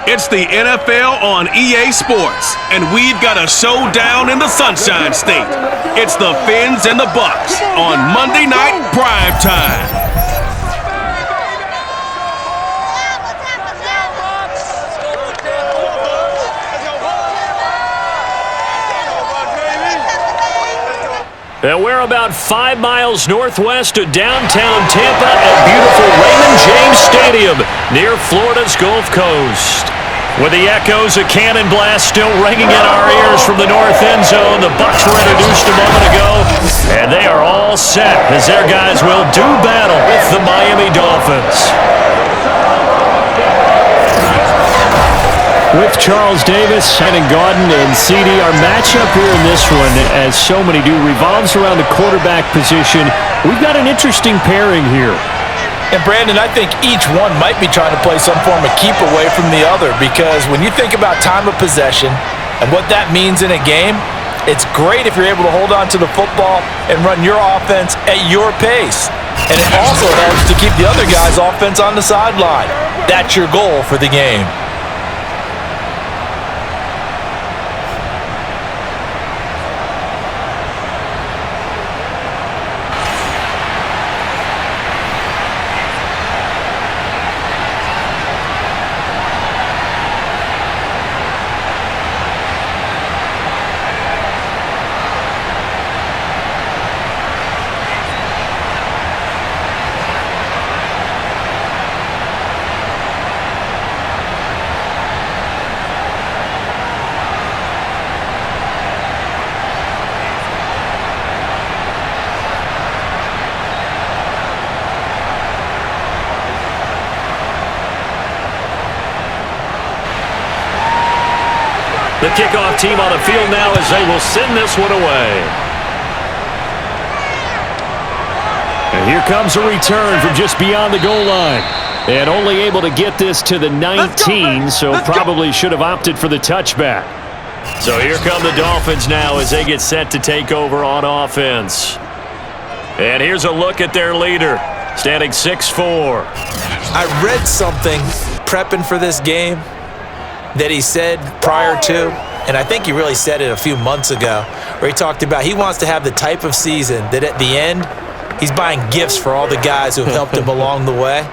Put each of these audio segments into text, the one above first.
It's the NFL on EA Sports, and we've got a showdown in the Sunshine State. It's the Fins and the Bucks on Monday Night Prime Time. And we're about 5 miles northwest of downtown Tampa at beautiful Raymond James Stadium near Florida's Gulf Coast. With the echoes of cannon blasts still ringing in our ears from the north end zone, the Bucs were introduced a moment ago, and they are all set as their guys will do battle with the Miami Dolphins. With Charles Davis, Shannon Gordon, and CD, our matchup here in this one, as so many do, revolves around the quarterback position. We've got an interesting pairing here. And Brandon, I think each one might be trying to play some form of keep away from the other, because when you think about time of possession and what that means in a game, it's great if you're able to hold on to the football and run your offense at your pace. And it also helps to keep the other guy's offense on the sideline. That's your goal for the game. The kickoff team on the field now as they will send this one away. And here comes a return from just beyond the goal line. And only able to get this to the 19, so probably should have opted for the touchback. So here come the Dolphins now as they get set to take over on offense. And here's a look at their leader, standing 6'4". I read something prepping for this game that he said prior to, and I think he really said it a few months ago, where he talked about he wants to have the type of season that at the end, he's buying gifts for all the guys who have helped him along the way.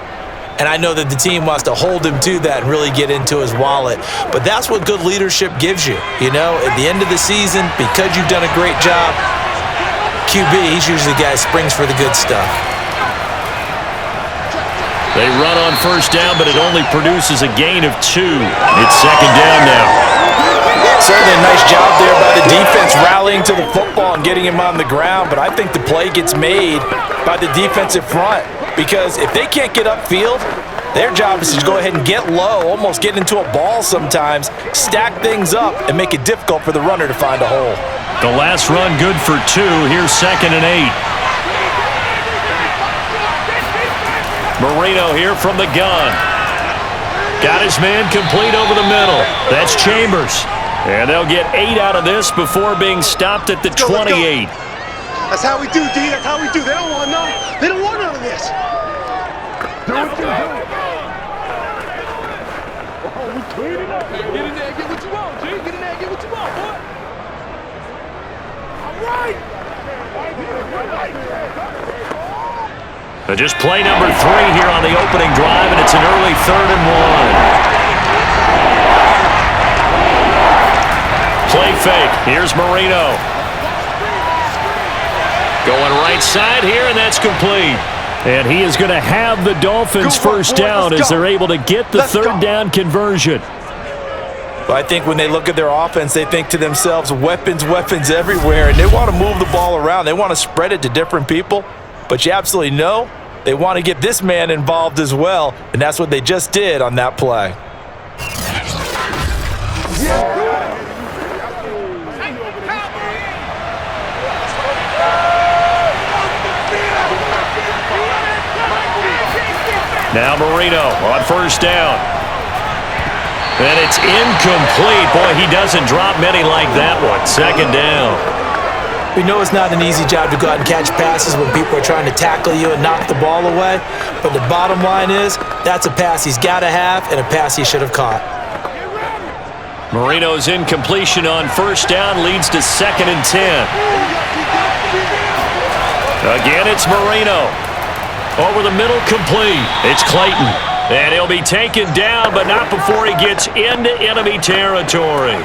And I know that the team wants to hold him to that and really get into his wallet. But that's what good leadership gives you. You know, at the end of the season, because you've done a great job, QB, he's usually the guy who springs for the good stuff. They run on first down, but it only produces a gain of 2. It's second down now. Certainly a nice job there by the defense rallying to the football and getting him on the ground, but I think the play gets made by the defensive front, because if they can't get upfield, their job is to go ahead and get low, almost get into a ball sometimes, stack things up, and make it difficult for the runner to find a hole. The last run good for 2. Here's 2nd and 8. Marino here from the gun. Got his man complete over the middle. That's Chambers. And they'll get 8 out of this before being stopped at the 28. That's how we do, D. That's how we do. They don't want none. They don't want none of this. Do what you do. Oh, we cleaning up. Get in there and get what you want, G. Get in there and get what you want, boy. All right. Just play number 3 here on the opening drive, and it's an early 3rd and 1. Play fake. Here's Marino. Going right side here, and that's complete. And he is going to have the Dolphins first down as they're able to get the third down conversion. Well, I think when they look at their offense, they think to themselves, weapons, weapons everywhere, and they want to move the ball around. They want to spread it to different people, but you absolutely know they want to get this man involved as well, and that's what they just did on that play. Now Marino on first down. And it's incomplete. Boy, he doesn't drop many like that one. 2nd down. We know it's not an easy job to go out and catch passes when people are trying to tackle you and knock the ball away. But the bottom line is, that's a pass he's got to have and a pass he should have caught. Marino's incompletion on first down leads to 2nd and 10. Again, it's Marino. Over the middle, complete. It's Clayton. And he'll be taken down, but not before he gets into enemy territory.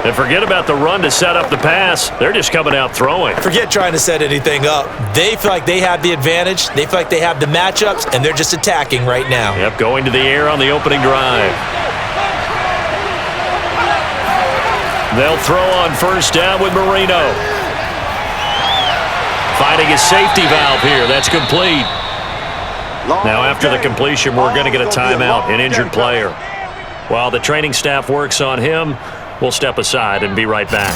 And forget about the run to set up the pass. They're just coming out throwing. Forget trying to set anything up. They feel like they have the advantage. They feel like they have the matchups, and they're just attacking right now. Yep, going to the air on the opening drive. They'll throw on first down with Marino. Finding his safety valve here. That's complete. Now after the completion, we're going to get a timeout, an injured player. While the training staff works on him, we'll step aside and be right back.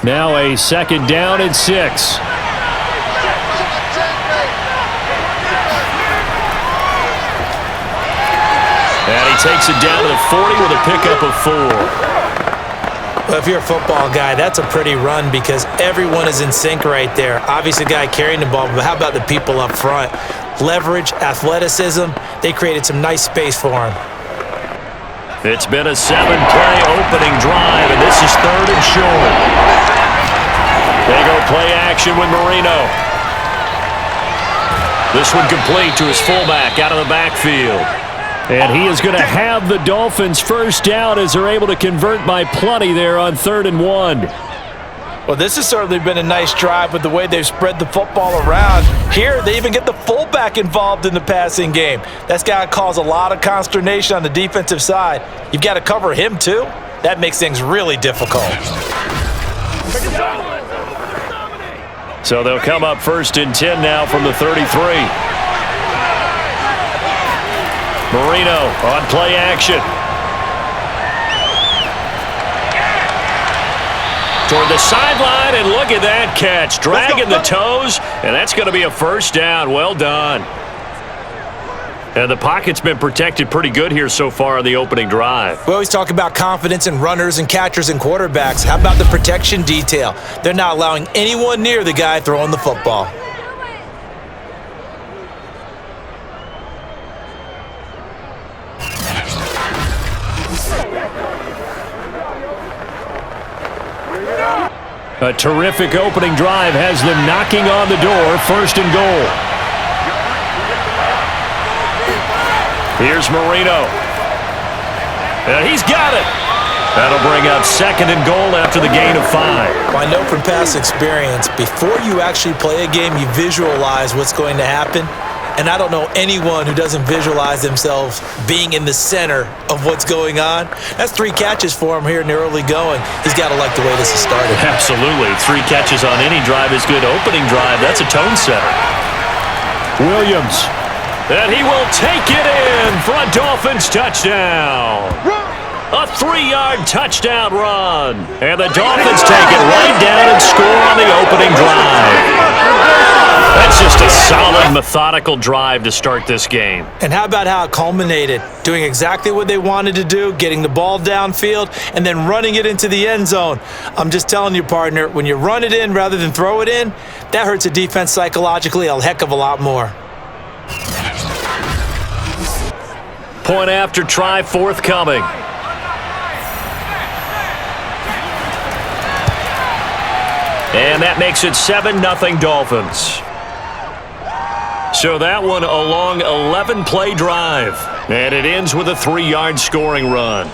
Now a 2nd down and 6. And he takes it down to the 40 with a pickup of 4. Well, if you're a football guy, that's a pretty run because everyone is in sync right there. Obviously, the guy carrying the ball, but how about the people up front? Leverage, athleticism, they created some nice space for him. It's been a 7-play opening drive, and this is 3rd and short. They go play action with Marino. This one complete to his fullback out of the backfield. And he is going to have the Dolphins first down as they're able to convert by plenty there on 3rd and 1. Well, this has certainly been a nice drive with the way they've spread the football around. Here, they even get the fullback involved in the passing game. That's got to cause a lot of consternation on the defensive side. You've got to cover him, too. That makes things really difficult. So they'll come up 1st and 10 now from the 33. Marino on play action. Toward the sideline, and look at that catch. Dragging the toes, and that's going to be a first down. Well done. And the pocket's been protected pretty good here so far on the opening drive. We always talk about confidence in runners and catchers and quarterbacks. How about the protection detail? They're not allowing anyone near the guy throwing the football. A terrific opening drive has them knocking on the door, 1st and goal. Here's Marino. And he's got it. That'll bring up 2nd and goal after the gain of 5. Well, I know from past experience, before you actually play a game, you visualize what's going to happen. And I don't know anyone who doesn't visualize themselves being in the center of what's going on. That's 3 catches for him here in the early going. He's got to like the way this has started. Absolutely. 3 catches on any drive is good. Opening drive, that's a tone setter. Williams. And he will take it in for a Dolphins touchdown. A 3-yard touchdown run. And the Dolphins take it right down and score on the opening drive. That's just a solid, methodical drive to start this game. And how about how it culminated? Doing exactly what they wanted to do, getting the ball downfield, and then running it into the end zone. I'm just telling you, partner, when you run it in rather than throw it in, that hurts a defense psychologically a heck of a lot more. Point after try forthcoming. And that makes it 7-0 Dolphins. So that one a long 11-play drive. And it ends with a 3-yard scoring run.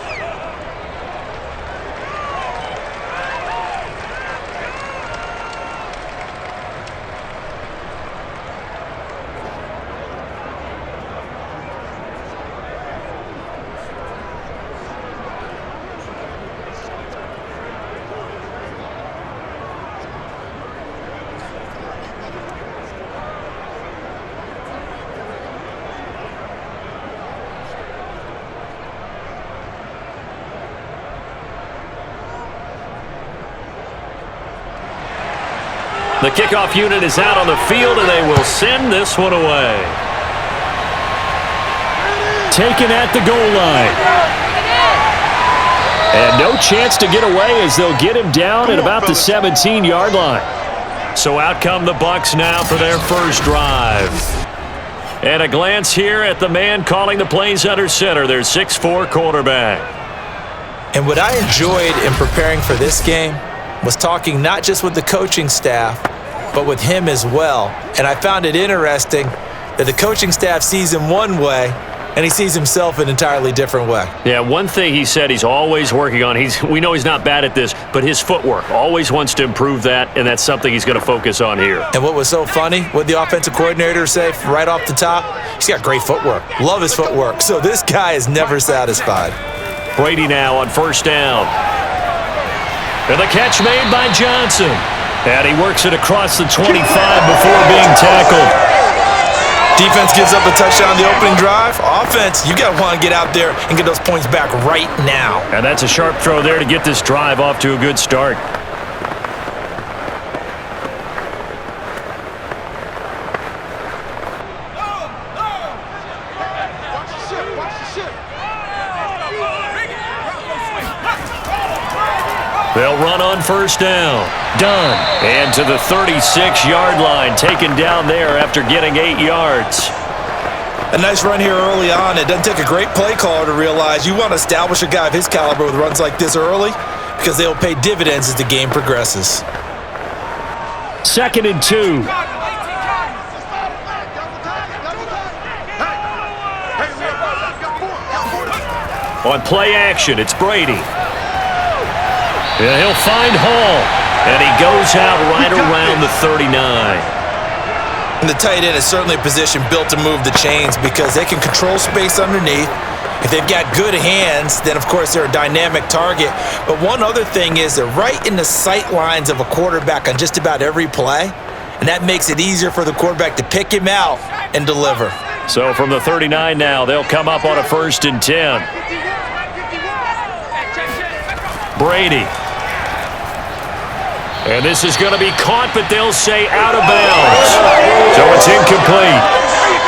The kickoff unit is out on the field, and they will send this one away. Taken at the goal line. And no chance to get away as they'll get him down at about the 17-yard line. So out come the Bucs now for their first drive. And a glance here at the man calling the plays under center, their 6'4" quarterback. And what I enjoyed in preparing for this game was talking not just with the coaching staff, but with him as well. And I found it interesting that the coaching staff sees him one way, and he sees himself an entirely different way. Yeah, one thing he said he's always working on, we know he's not bad at this, but his footwork, always wants to improve that, and that's something he's going to focus on here. And what was so funny, what the offensive coordinator say right off the top, he's got great footwork. Love his footwork. So this guy is never satisfied. Brady now on first down. And the catch made by Johnson. And he works it across the 25 before being tackled. Defense gives up a touchdown on the opening drive. Offense, you got to want to get out there and get those points back right now. And that's a sharp throw there to get this drive off to a good start. They'll run on first down. Done. And to the 36-yard line, taken down there after getting 8 yards. A nice run here early on. It doesn't take a great play caller to realize you want to establish a guy of his caliber with runs like this early because they'll pay dividends as the game progresses. 2nd and 2. On play action, it's Brady. And he'll find Hall. And he goes out right around the 39. And the tight end is certainly a position built to move the chains because they can control space underneath. If they've got good hands, then of course they're a dynamic target. But one other thing is they're right in the sight lines of a quarterback on just about every play. And that makes it easier for the quarterback to pick him out and deliver. So from the 39 now, they'll come up on a 1st and 10. Brady. And this is going to be caught, but they'll say out of bounds. So it's incomplete.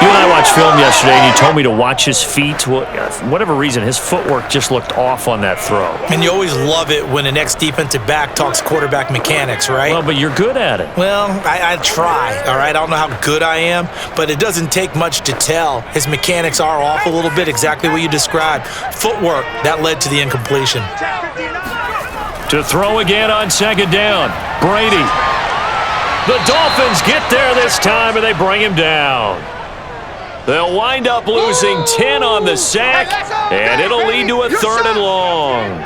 You and I watched film yesterday, and you told me to watch his feet. Well, for whatever reason, his footwork just looked off on that throw. And you always love it when an ex-defensive back talks quarterback mechanics, right? Well, but you're good at it. Well, I try, all right? I don't know how good I am, but it doesn't take much to tell. His mechanics are off a little bit, exactly what you described. Footwork, that led to the incompletion. To throw again on 2nd down, Brady. The Dolphins get there this time, and they bring him down. They'll wind up losing 10 on the sack, and it'll lead to a 3rd and long.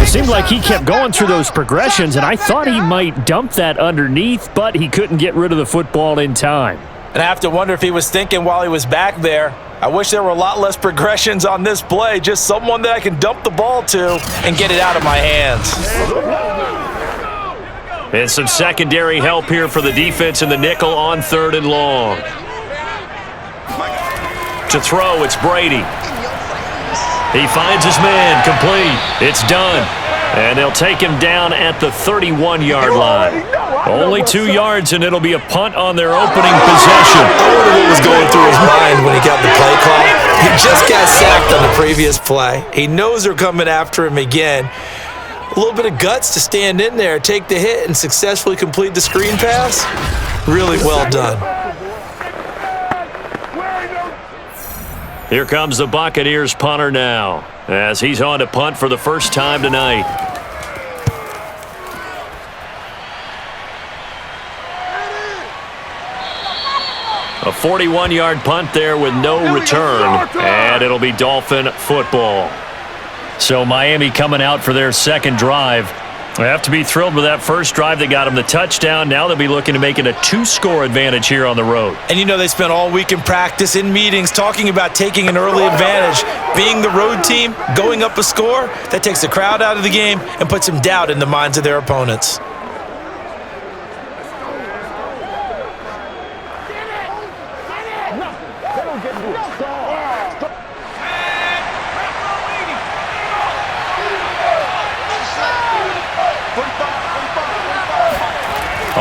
It seemed like he kept going through those progressions, and I thought he might dump that underneath, but he couldn't get rid of the football in time. And I have to wonder if he was thinking while he was back there, I wish there were a lot less progressions on this play, just someone that I can dump the ball to and get it out of my hands. And some secondary help here for the defense in the nickel on 3rd and long. To throw, it's Brady. He finds his man, complete. It's done. And they'll take him down at the 31-yard line. Only 2 yards, and it'll be a punt on their opening possession. I wonder what was going through his mind when he got the play call. He just got sacked on the previous play. He knows they're coming after him again. A little bit of guts to stand in there, take the hit, and successfully complete the screen pass. Really well done. Here comes the Buccaneers punter now, as he's on to punt for the first time tonight. A 41-yard punt there with no return, and it'll be Dolphin football. So Miami coming out for their 2nd drive. They have to be thrilled with that first drive. They got him the touchdown. Now they'll be looking to make it a 2-score advantage here on the road. And you know they spent all week in practice, in meetings, talking about taking an early advantage. Being the road team, going up a score, that takes the crowd out of the game and puts some doubt in the minds of their opponents.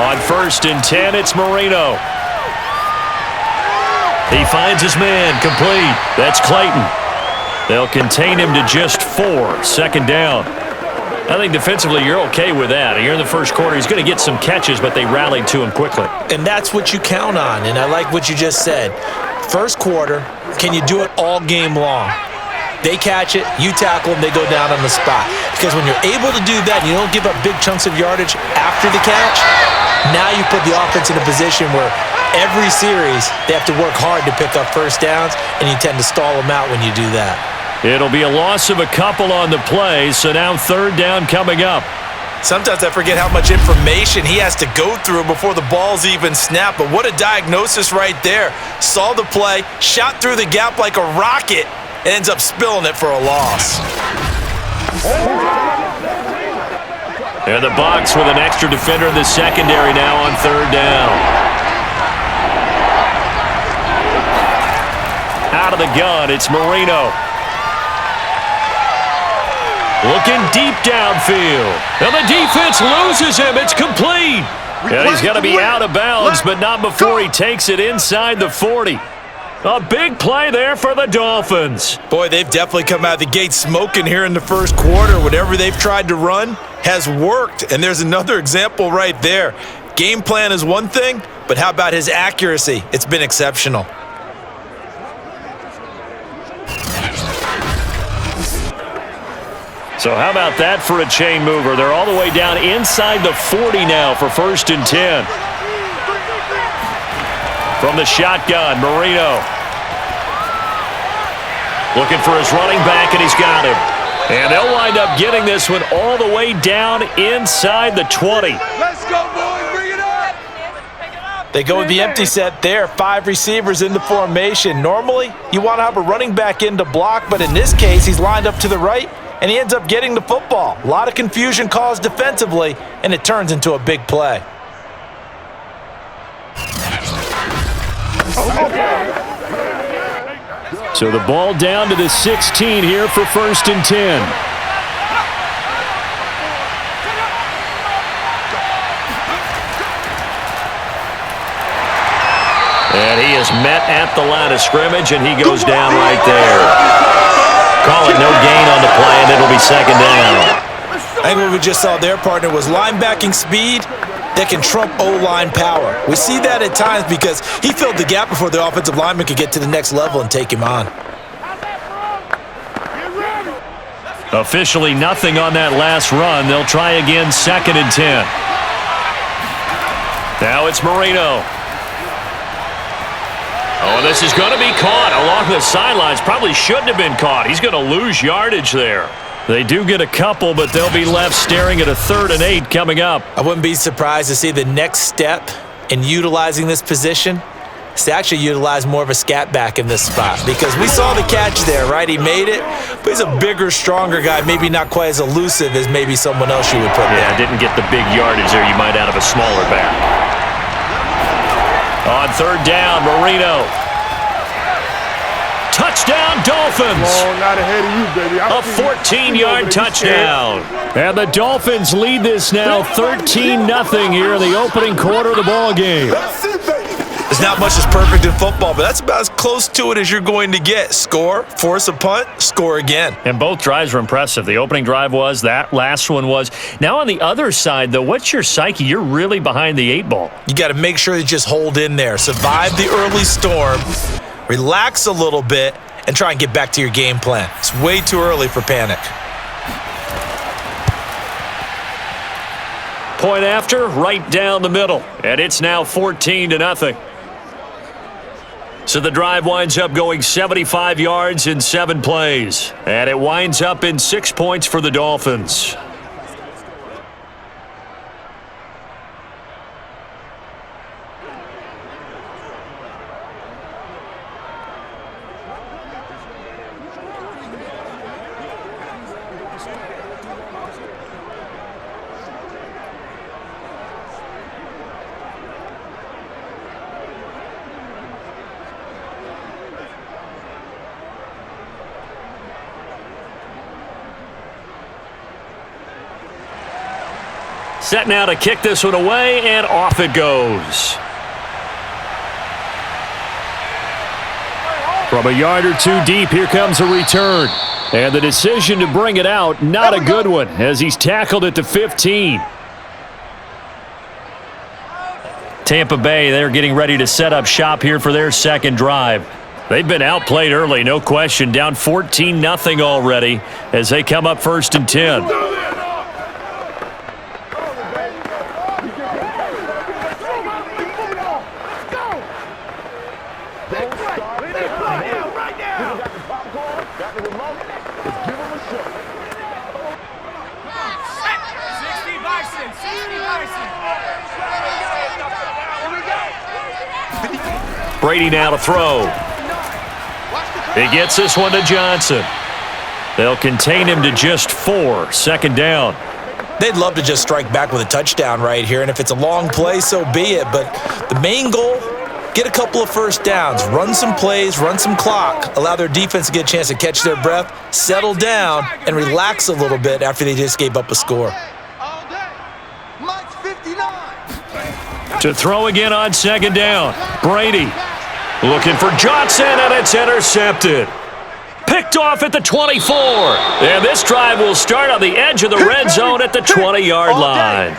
On 1st and 10, it's Marino. He finds his man, complete. That's Clayton. They'll contain him to just 4, second down. I think defensively you're okay with that. Here in the first quarter, he's going to get some catches, but they rallied to him quickly. And that's what you count on, and I like what you just said. First quarter, can you do it all game long? They catch it, you tackle them, they go down on the spot. Because when you're able to do that and you don't give up big chunks of yardage after the catch, now you put the offense in a position where every series they have to work hard to pick up first downs, and you tend to stall them out when you do that. It'll be a loss of a couple on the play, so now third down coming up. Sometimes I forget how much information he has to go through before the ball's even snapped, but what a diagnosis right there. Saw the play, shot through the gap like a rocket, and ends up spilling it for a loss. And the Bucs with an extra defender in the secondary now on third down. Out of the gun, it's Marino. Looking deep downfield. And the defense loses him. It's complete. And he's going to be out of bounds, but not before he takes it inside the 40. A big play there for the Dolphins. Boy, they've definitely come out of the gate smoking here in the first quarter. Whatever they've tried to run has worked. And there's another example right there. Game plan is one thing, but how about his accuracy? It's been exceptional. So how about that for a chain mover? They're all the way down inside the 40 now for 1st and 10. From the shotgun, Marino. Looking for his running back, and he's got him. And they'll wind up getting this one all the way down inside the 20. Let's go, boys. Bring it up. They go with the empty set there. 5 receivers in the formation. Normally, you want to have a running back in to block, but in this case, he's lined up to the right, and he ends up getting the football. A lot of confusion caused defensively, and it turns into a big play. So the ball down to the 16 here for 1st and 10. And he is met at the line of scrimmage, and he goes down right there. Call it no gain on the play, and it'll be second down. I think what we just saw their partner was linebacking speed that can trump O-line power. We see that at times because he filled the gap before the offensive lineman could get to the next level and take him on. Officially nothing on that last run. They'll try again, 2nd and 10. Now it's Marino. Oh, this is going to be caught along the sidelines. Probably shouldn't have been caught. He's going to lose yardage there. They do get a couple, but they'll be left staring at a 3rd and 8 coming up. I wouldn't be surprised to see the next step in utilizing this position is to actually utilize more of a scat back in this spot, because we saw the catch there, right? He made it, but he's a bigger, stronger guy, maybe not quite as elusive as maybe someone else you would put there. Yeah, didn't get the big yardage there you might out of a smaller back. On 3rd down, Marino. Touchdown, Dolphins! Oh, not ahead of you, baby. A 14-yard touchdown. And the Dolphins lead this now 13-0 here in the opening quarter of the ball game. There's not much that's perfect in football, but that's about as close to it as you're going to get. Score, force a punt, score again. And both drives were impressive. The opening drive was, that last one was. Now on the other side, though, what's your psyche? You're really behind the 8 ball. You got to make sure you just hold in there. Survive the early storm, relax a little bit, and try and get back to your game plan. It's way too early for panic. Point after, right down the middle. And it's now 14-0. So the drive winds up going 75 yards in 7 plays. And it winds up in 6 points for the Dolphins. Set now to kick this one away, and off it goes. From a yard or two deep, here comes a return. And the decision to bring it out, not a good one, as he's tackled at the 15. Tampa Bay, they're getting ready to set up shop here for their second drive. They've been outplayed early, no question, down 14-0 already as they come up 1st and 10. Brady now to throw. He gets this one to Johnson. They'll contain him to just 4. 2nd down. They'd love to just strike back with a touchdown right here, and if it's a long play, so be it. But the main goal, get a couple of first downs, run some plays, run some clock, allow their defense to get a chance to catch their breath, settle down, and relax a little bit after they just gave up a score. To throw again on 2nd down. Brady looking for Johnson, and it's intercepted. Picked off at the 24. And this drive will start on the edge of the red zone at the 20-yard line.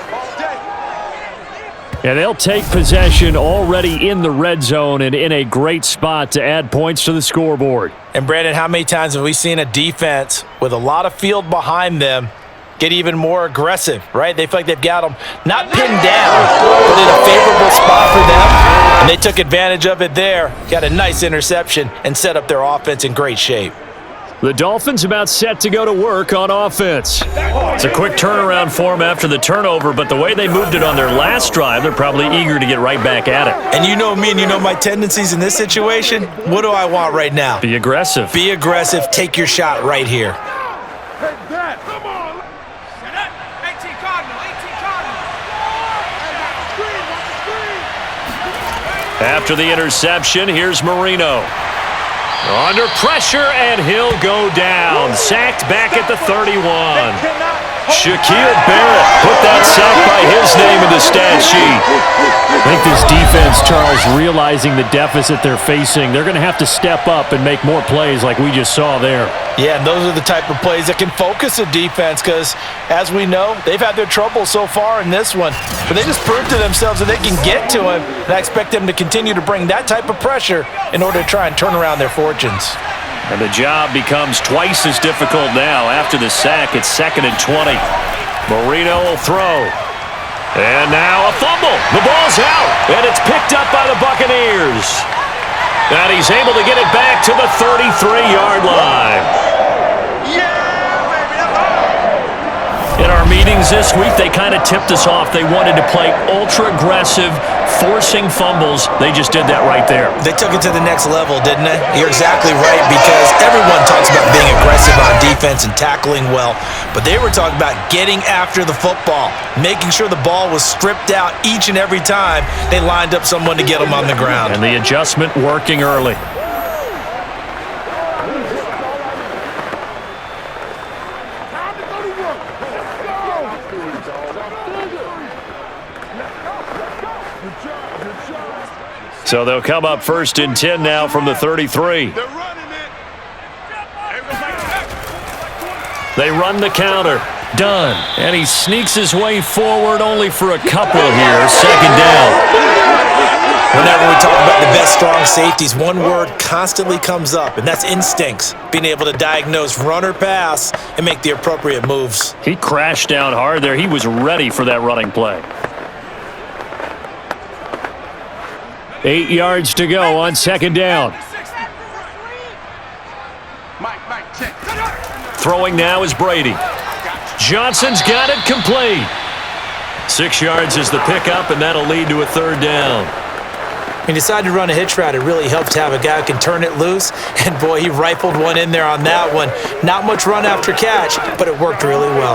And they'll take possession already in the red zone and in a great spot to add points to the scoreboard. And Brandon, how many times have we seen a defense with a lot of field behind them get even more aggressive, right? They feel like they've got them not pinned down, but in a favorable spot for them. And they took advantage of it there, got a nice interception, and set up their offense in great shape. The Dolphins about set to go to work on offense. It's a quick turnaround for them after the turnover, but the way they moved it on their last drive, they're probably eager to get right back at it. And you know me and you know my tendencies in this situation. What do I want right now? Be aggressive. Be aggressive. Take your shot right here. After the interception, here's Marino. Under pressure, and he'll go down. Sacked back at the 31. Shaquille Barrett put that sack by his name in the stat sheet. I think this defense, Charles, realizing the deficit they're facing, they're going to have to step up and make more plays like we just saw there. Yeah, and those are the type of plays that can focus a defense because, as we know, they've had their trouble so far in this one. But they just proved to themselves that they can get to him, and I expect them to continue to bring that type of pressure in order to try and turn around their fortunes. And the job becomes twice as difficult now. After the sack, it's 2nd and 20. Marino will throw. And now a fumble. The ball's out, and it's picked up by the Buccaneers. And he's able to get it back to the 33-yard line. In our meetings this week, they kind of tipped us off. They wanted to play ultra-aggressive, forcing fumbles. They just did that right there. They took it to the next level, didn't they? You're exactly right, because everyone talks about being aggressive on defense and tackling well, but they were talking about getting after the football, making sure the ball was stripped out each and every time they lined up someone to get them on the ground. And the adjustment working early. So they'll come up 1st and 10 now from the 33. They run the counter. Done. And he sneaks his way forward only for a couple here. 2nd down. Whenever we talk about the best strong safeties, one word constantly comes up, and that's instincts. Being able to diagnose run or pass and make the appropriate moves. He crashed down hard there. He was ready for that running play. 8 yards to go on 2nd down. Throwing now is Brady. Johnson's got it complete. 6 yards is the pickup, and that'll lead to a 3rd down. He decided to run a hitch route. It really helped to have a guy who can turn it loose, and boy, he rifled one in there on that one. Not much run after catch, but it worked really well.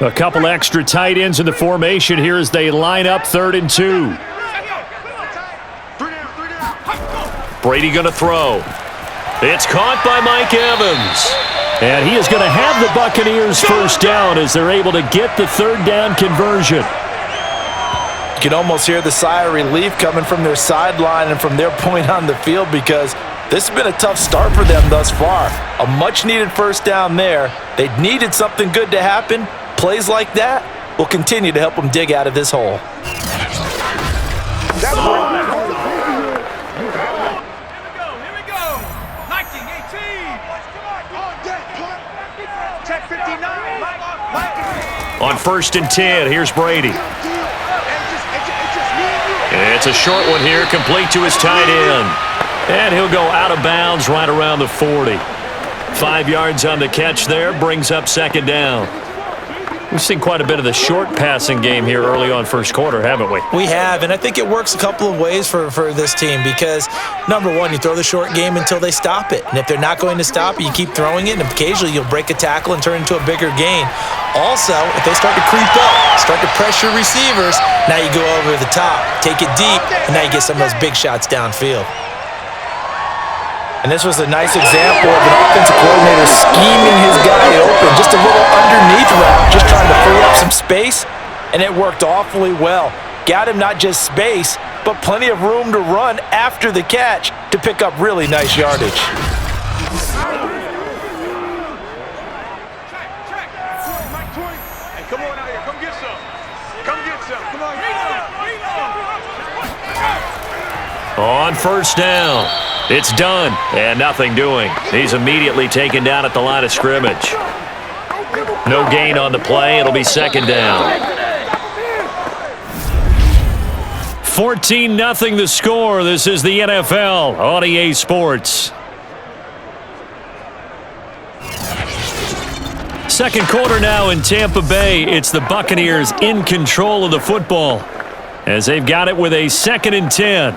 A couple extra tight ends in the formation here as they line up 3rd and 2. Brady going to throw. It's caught by Mike Evans. And he is going to have the Buccaneers first down as they're able to get the third down conversion. You can almost hear the sigh of relief coming from their sideline and from their point on the field because this has been a tough start for them thus far. A much-needed first down there. They needed something good to happen. Plays like that will continue to help them dig out of this hole. On 1st and 10, here's Brady. It's a short one here, complete to his tight end. And he'll go out of bounds right around the 40. 5 yards on the catch there, brings up second down. We've seen quite a bit of the short passing game here early on first quarter, haven't we? We have, and I think it works a couple of ways for this team because, number one, you throw the short game until they stop it. And if they're not going to stop it, you keep throwing it, and occasionally you'll break a tackle and turn it into a bigger gain. Also, if they start to creep up, start to pressure receivers, now you go over the top, take it deep, and now you get some of those big shots downfield. And this was a nice example of an offensive coordinator scheming his guy open. Just a little underneath route, just trying to free up some space, and it worked awfully well. Got him not just space, but plenty of room to run after the catch to pick up really nice yardage. Hey, come on out here. Come get some. Come get some. Come on. On 1st down. It's done, and nothing doing. He's immediately taken down at the line of scrimmage. No gain on the play. It'll be second down. 14-0 the score. This is the NFL on EA Sports. Second quarter now in Tampa Bay. It's the Buccaneers in control of the football as they've got it with a 2nd and 10.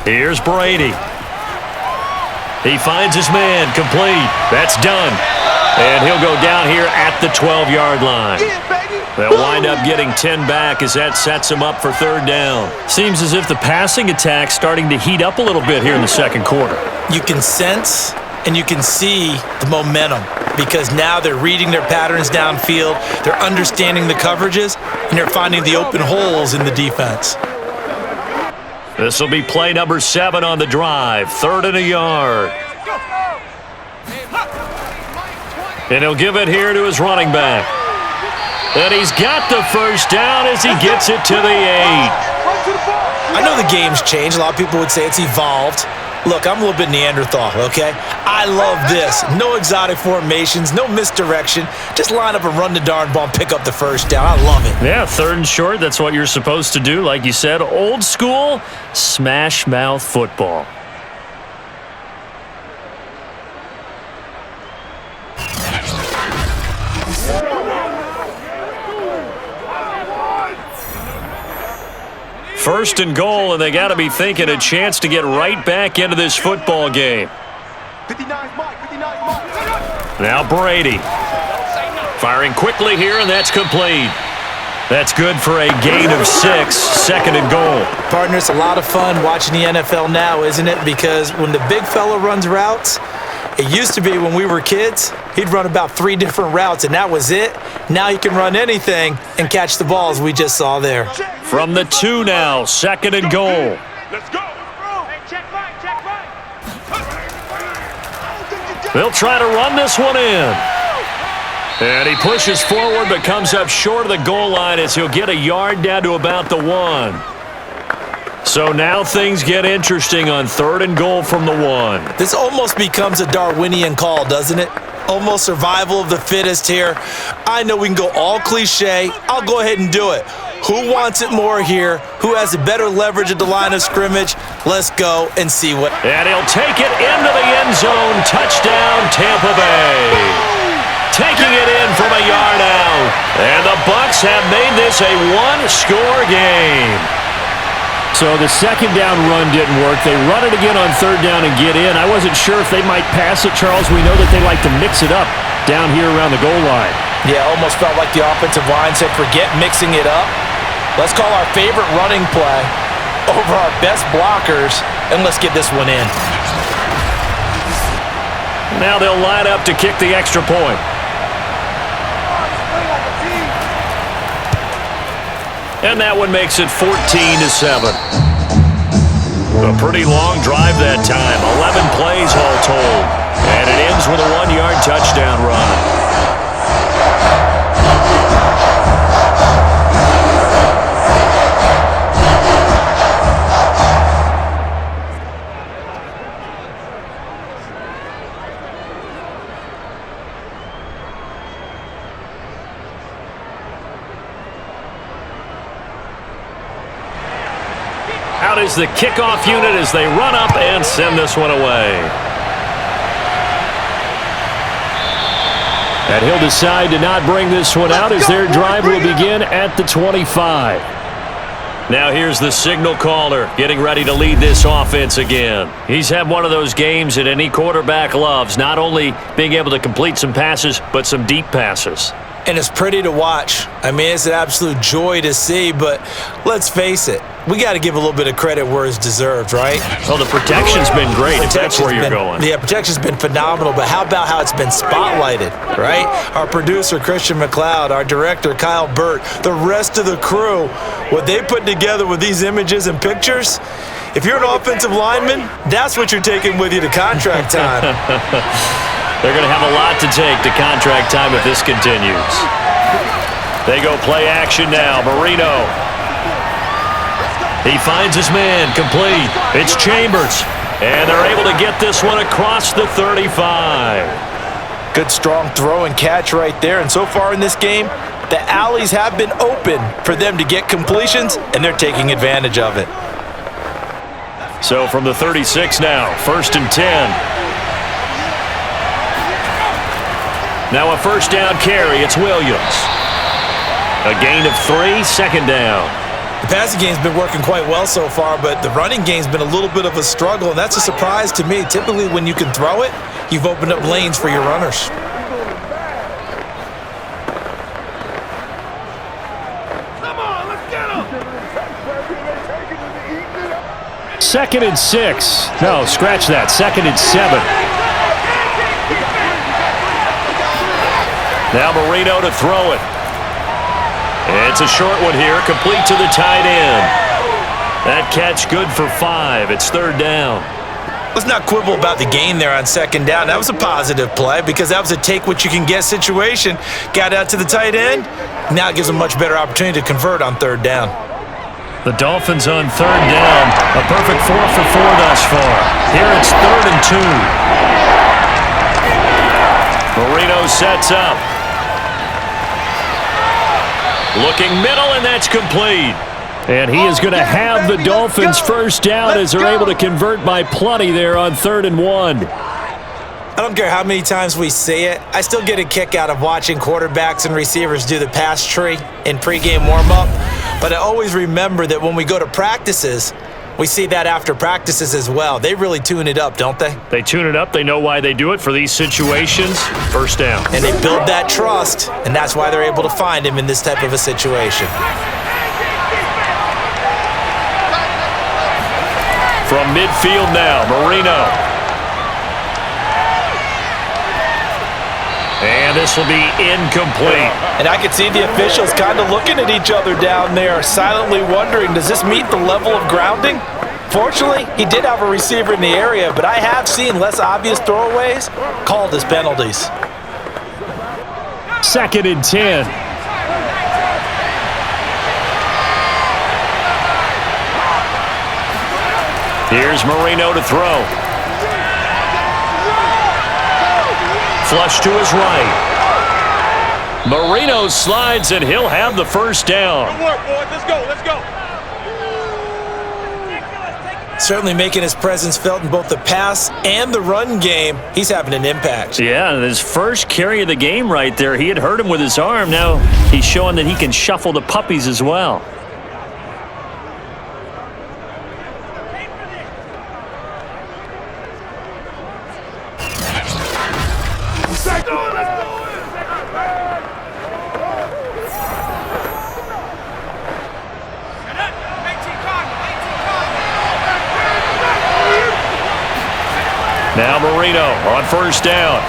Here's Brady. He finds his man, complete. That's done. And he'll go down here at the 12-yard line. They'll wind up getting 10 back as that sets him up for third down. Seems as if the passing attack's starting to heat up a little bit here in the second quarter. You can sense and you can see the momentum because now they're reading their patterns downfield, they're understanding the coverages, and they're finding the open holes in the defense. This will be play number 7 on the drive. 3rd and a yard. And he'll give it here to his running back. And he's got the first down as he gets it to the 8. I know the game's changed. A lot of people would say it's evolved. Look, I'm a little bit Neanderthal, okay? I love this. No exotic formations, no misdirection. Just line up and run the darn ball and pick up the first down. I love it. Yeah, 3rd and short. That's what you're supposed to do. Like you said, old school smash mouth football. First and goal, and they got to be thinking a chance to get right back into this football game. Now Brady. Firing quickly here, and that's complete. That's good for a gain of 6, 2nd and goal. Partner, it's a lot of fun watching the NFL now, isn't it? Because when the big fella runs routes, it used to be when we were kids, he'd run about 3 different routes, and that was it. Now he can run anything and catch the balls we just saw there. From the 2 now, 2nd and goal. Let's go. They'll try to run this one in. And he pushes forward but comes up short of the goal line as he'll get a yard down to about the 1. So now things get interesting on 3rd and goal from the 1. This almost becomes a Darwinian call, doesn't it? Almost survival of the fittest here. I know we can go all cliche. I'll go ahead and do it. Who wants it more here? Who has a better leverage at the line of scrimmage? Let's go and see what. And he'll take it into the end zone. Touchdown, Tampa Bay. Taking it in from a yard out. And the Bucs have made this a 1-score game. So the second down run didn't work. They run it again on third down and get in. I wasn't sure if they might pass it, Charles. We know that they like to mix it up down here around the goal line. Yeah, almost felt like the offensive line said, forget mixing it up. Let's call our favorite running play over our best blockers, and let's get this one in. Now they'll line up to kick the extra point. And that one makes it 14-7. A pretty long drive that time. 11 plays all told. And it ends with a 1-yard touchdown run. Out is the kickoff unit as they run up and send this one away. And he'll decide to not bring this one out as their drive will begin at the 25. Now here's the signal caller getting ready to lead this offense again. He's had one of those games that any quarterback loves, not only being able to complete some passes, but some deep passes. And it's pretty to watch. I mean, it's an absolute joy to see, but let's face it, we got to give a little bit of credit where it's deserved, right? Oh, the protection's been great, if that's where you're going. Yeah, protection's been phenomenal, but how about how it's been spotlighted, right? Our producer, Christian McLeod, our director, Kyle Burt, the rest of the crew, what they put together with these images and pictures, if you're an offensive lineman, that's what you're taking with you to contract time. They're going to have a lot to take to contract time if this continues. They go play action now. Marino. He finds his man, complete. It's Chambers. And they're able to get this one across the 35. Good strong throw and catch right there. And so far in this game, the alleys have been open for them to get completions, and they're taking advantage of it. So from the 36 now, 1st and 10. Now a first down carry. It's Williams. A gain of 3, 2nd down. The passing game's been working quite well so far, but the running game's been a little bit of a struggle, and that's a surprise to me. Typically, when you can throw it, you've opened up lanes for your runners. Come on, let's get him! 2nd and 6. No, scratch that. 2nd and 7. Now Marino to throw it. It's a short one here, complete to the tight end. That catch good for 5. It's 3rd down. Let's not quibble about the gain there on 2nd down. That was a positive play because that was a take-what-you-can-get situation. Got out to the tight end. Now it gives them a much better opportunity to convert on 3rd down. The Dolphins on 3rd down. A perfect 4 for 4 thus far. Here it's 3rd and 2. Marino sets up. Looking middle, and that's complete. And he is going to have the Dolphins first down as they're able to convert by plenty there on 3rd and 1. I don't care how many times we say it, I still get a kick out of watching quarterbacks and receivers do the pass tree in pregame warm-up. But I always remember that when we go to practices, we see that after practices as well. They really tune it up, don't they? They tune it up. They know why they do it for these situations. First down. And they build that trust, and that's why they're able to find him in this type of a situation. From midfield now, Marino. And this will be incomplete. And I could see the officials kind of looking at each other down there, silently wondering, does this meet the level of grounding? Fortunately, he did have a receiver in the area, but I have seen less obvious throwaways called as penalties. 2nd and 10. Here's Marino to throw. Flush to his right. Marino slides, and he'll have the first down. Good work, boys. Let's go. Let's go. Certainly making his presence felt in both the pass and the run game. He's having an impact. Yeah, his first carry of the game right there. He had hurt him with his arm. Now he's showing that he can shuffle the puppies as well. Now Marino on first down.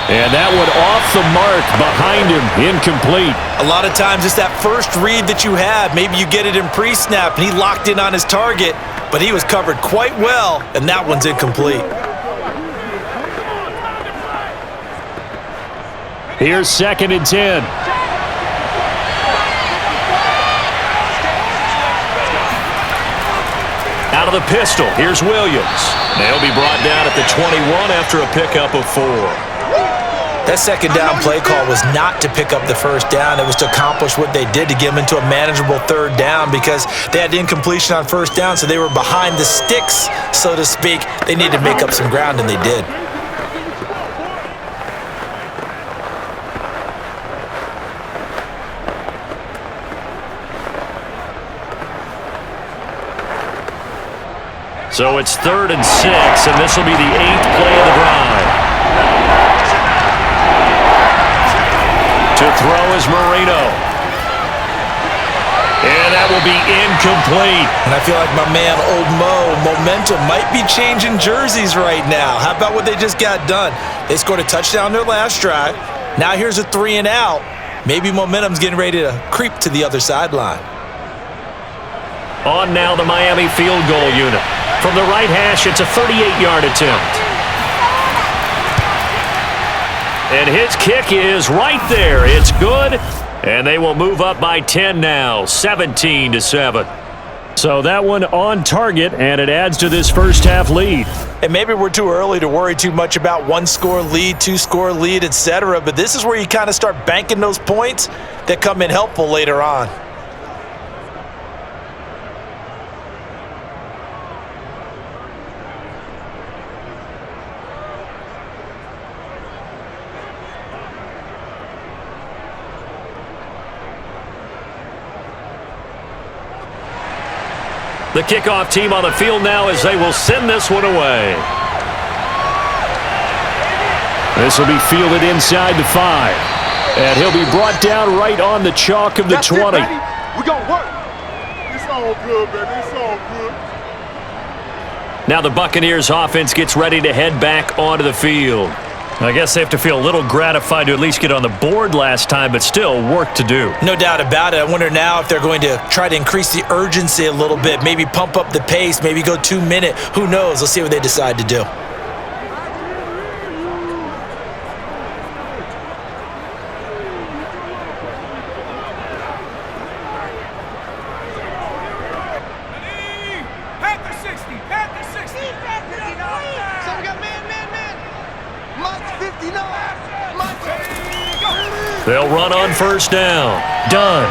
And that one off the mark behind him, incomplete. A lot of times it's that first read that you have. Maybe you get it in pre-snap, and he locked in on his target, but he was covered quite well, and that one's incomplete. Here's 2nd and 10. Out of the pistol, here's Williams. They'll be brought down at the 21 after a pickup of 4. That second down play call was not to pick up the first down. It was to accomplish what they did to get them into a manageable 3rd down because they had incompletion on first down, so they were behind the sticks, so to speak. They needed to make up some ground, and they did. So it's 3rd and 6, and this will be the 8th play of the drive. To throw is Marino. And that will be incomplete. And I feel like my man, Old Mo, momentum might be changing jerseys right now. How about what they just got done? They scored a touchdown their last drive. Now here's a 3 and out. Maybe momentum's getting ready to creep to the other sideline. On now the Miami field goal unit. From the right hash, it's a 38-yard attempt. And his kick is right there. It's good. And they will move up by 10 now, 17-7. So that one on target, and it adds to this first half lead. And maybe we're too early to worry too much about 1-score lead, 2-score lead, etc. But this is where you kind of start banking those points that come in helpful later on. The kickoff team on the field now as they will send this one away. This will be fielded inside the 5. And he'll be brought down right on the chalk of the 20. We're going to work. It's all good, baby. It's all good. Now the Buccaneers offense gets ready to head back onto the field. I guess they have to feel a little gratified to at least get on the board last time, but still work to do. No doubt about it. I wonder now if they're going to try to increase the urgency a little bit, maybe pump up the pace, maybe go 2-minute. Who knows? Let's see what they decide to do. They'll run on first down. Done.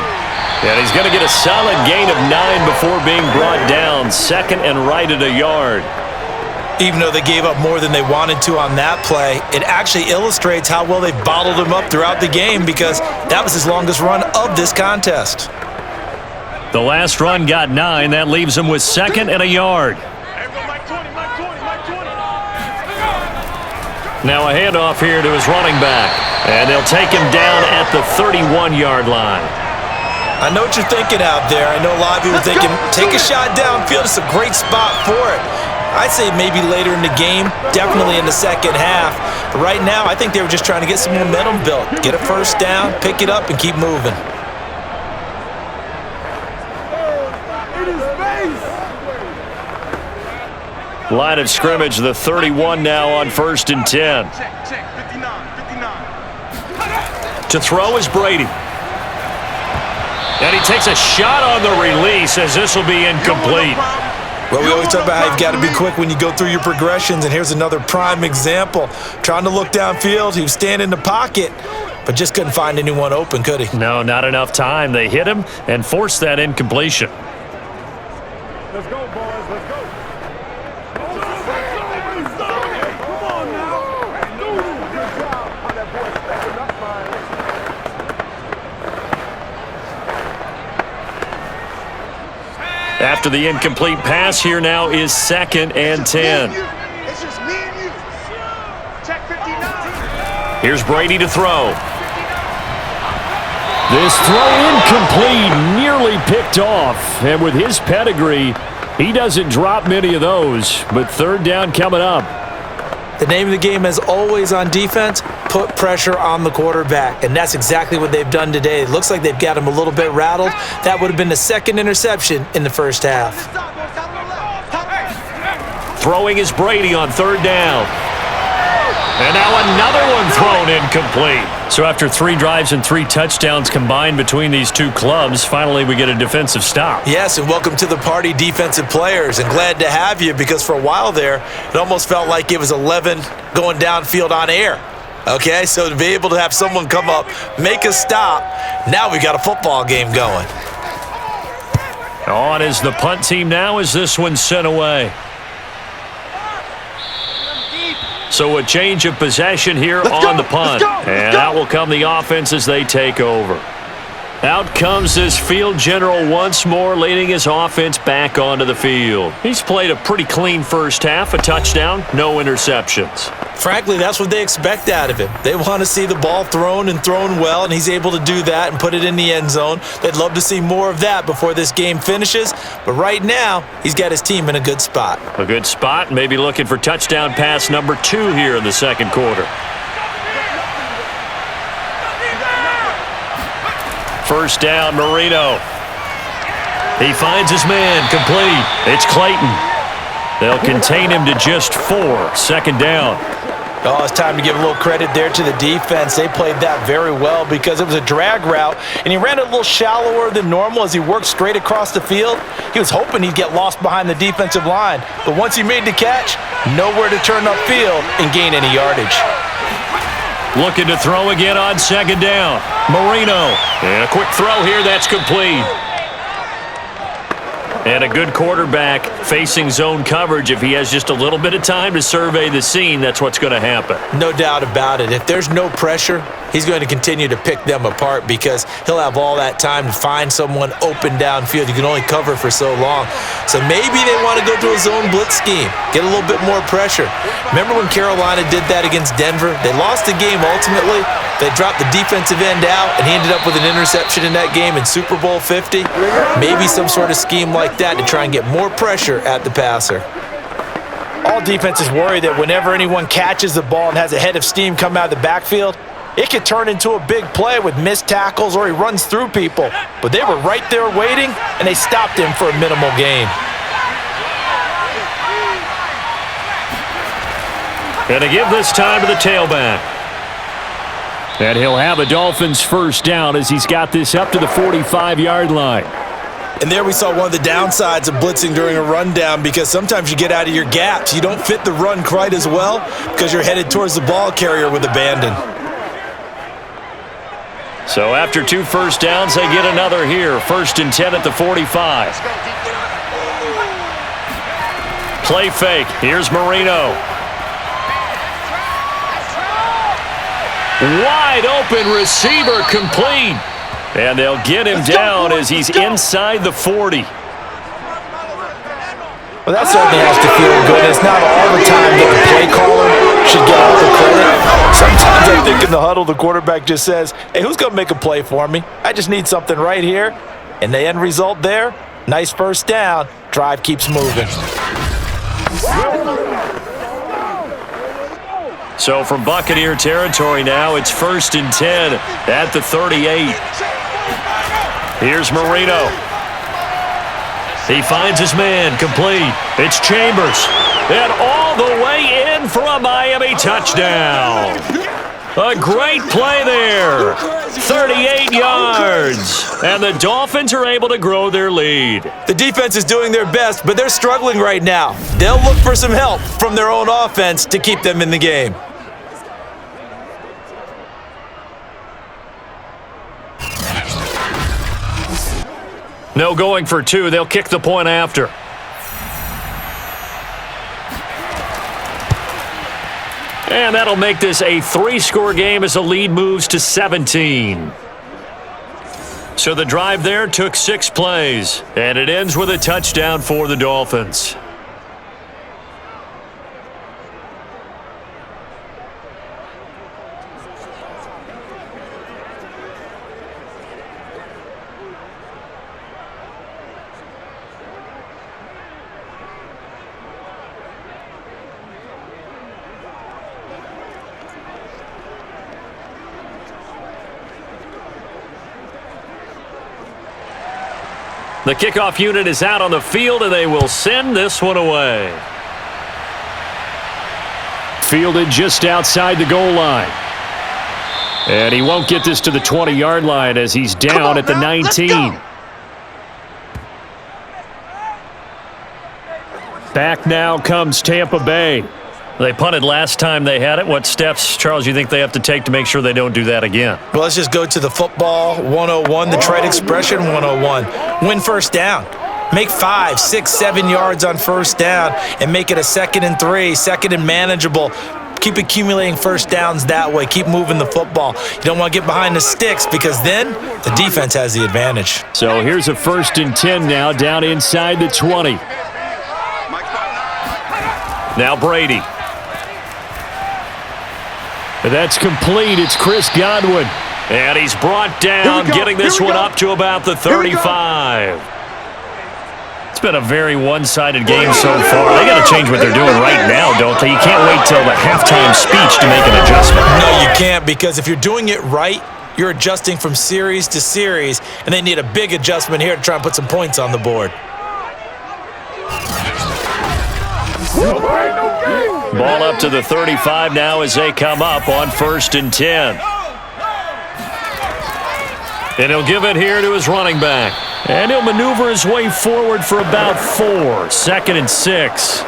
And he's going to get a solid gain of 9 before being brought down. 2nd and right at a yard. Even though they gave up more than they wanted to on that play, it actually illustrates how well they bottled him up throughout the game because that was his longest run of this contest. The last run got 9. That leaves him with 2nd and a yard. Now a handoff here to his running back. And they'll take him down at the 31-yard line. I know what you're thinking out there. I know a lot of you are thinking, take a shot downfield. It's a great spot for it. I'd say maybe later in the game, definitely in the second half. But right now, I think they were just trying to get some momentum built. Get a first down, pick it up, and keep moving. Line of scrimmage, the 31 now on 1st and 10. To throw is Brady. And he takes a shot on the release as this will be incomplete. Well, we always talk about how you've got to be quick when you go through your progressions, and here's another prime example. Trying to look downfield, he was standing in the pocket, but just couldn't find anyone open, could he? No, not enough time. They hit him and forced that incompletion. Let's go, boys. Let's go. After the incomplete pass, here now is 2nd and 10. It's just me and you. Check 59. Here's Brady to throw. This throw incomplete, nearly picked off. And with his pedigree, he doesn't drop many of those. But third down coming up. The name of the game is always on defense, put pressure on the quarterback. And that's exactly what they've done today. It looks like they've got him a little bit rattled. That would have been the second interception in the first half. Throwing is Brady on third down. And now another one thrown incomplete. So after 3 drives and 3 touchdowns combined between these two clubs, finally we get a defensive stop. Yes, and welcome to the party, defensive players. And glad to have you, because for a while there, it almost felt like it was 11 going downfield on air. Okay, so to be able to have someone come up, make a stop, now we got a football game going. On is the punt team now as this one's sent away. So a change of possession here on the punt. And out will come the offense as they take over. Out comes this field general once more, leading his offense back onto the field. He's played a pretty clean first half, a touchdown, no interceptions. Frankly, that's what they expect out of him. They want to see the ball thrown and thrown well, and he's able to do that and put it in the end zone. They'd love to see more of that before this game finishes, but right now, he's got his team in a good spot. A good spot, maybe looking for touchdown pass number 2 here in the second quarter. First down, Marino. He finds his man, complete. It's Clayton. They'll contain him to just 4, second down. Oh, it's time to give a little credit there to the defense. They played that very well because it was a drag route, and he ran it a little shallower than normal as he worked straight across the field. He was hoping he'd get lost behind the defensive line, but once he made the catch, nowhere to turn upfield and gain any yardage. Looking to throw again on second down. Marino. And a quick throw here, that's complete. And a good quarterback facing zone coverage. If he has just a little bit of time to survey the scene, that's what's going to happen. No doubt about it. If there's no pressure, he's going to continue to pick them apart because he'll have all that time to find someone open downfield. You can only cover for so long. So maybe they want to go to a zone blitz scheme, get a little bit more pressure. Remember when Carolina did that against Denver? They lost the game ultimately. They dropped the defensive end out, and he ended up with an interception in that game in Super Bowl 50. Maybe some sort of scheme like that to try and get more pressure at the passer. All defenses worry that whenever anyone catches the ball and has a head of steam come out of the backfield, it could turn into a big play with missed tackles or he runs through people. But they were right there waiting, and they stopped him for a minimal gain. Gonna give this time to the tailback. And he'll have a Dolphins first down as he's got this up to the 45-yard line. And there we saw one of the downsides of blitzing during a rundown because sometimes you get out of your gaps. You don't fit the run quite as well because you're headed towards the ball carrier with abandon. So after 2 first downs, they get another here. 1st and 10 at the 45. Play fake. Here's Marino. Wide open receiver complete. And they'll get him down as he's inside the 40. Well, that certainly has to feel good. It's not all the time that the play caller should get all the credit. Sometimes I think in the huddle, the quarterback just says, hey, who's going to make a play for me? I just need something right here. And the end result there, nice first down. Drive keeps moving. So from Buccaneer territory now, it's 1st and 10 at the 38. Here's Marino. He finds his man, complete. It's Chambers. And all the way in for a Miami touchdown. A great play there. 38 yards. And the Dolphins are able to grow their lead. The defense is doing their best, but they're struggling right now. They'll look for some help from their own offense to keep them in the game. No going for 2. They'll kick the point after. And that'll make this a 3-score game as the lead moves to 17. So the drive there took 6 plays, and it ends with a touchdown for the Dolphins. The kickoff unit is out on the field, and they will send this one away. Fielded just outside the goal line. And he won't get this to the 20-yard line as he's down at the 19. Back now comes Tampa Bay. They punted last time they had it. What steps, Charles, you think they have to take to make sure they don't do that again? Well, let's just go to the football 101, the trade expression 101. Win first down. Make 5, 6, 7 yards on first down and make it a 2nd and 3, 2nd and manageable. Keep accumulating first downs that way. Keep moving the football. You don't want to get behind the sticks because then the defense has the advantage. So here's a 1st and 10 now down inside the 20. Now Brady. That's complete. It's Chris Godwin. And he's brought down, getting this one up to about the 35. It's been a very one-sided game so far. They got to change what they're doing right now, don't they? You can't wait till the halftime speech to make an adjustment. No, you can't, because if you're doing it right, you're adjusting from series to series, and they need a big adjustment here to try and put some points on the board. Ball up to the 35 now as they come up on 1st and 10. And he'll give it here to his running back. And he'll maneuver his way forward for about 4. 2nd and 6.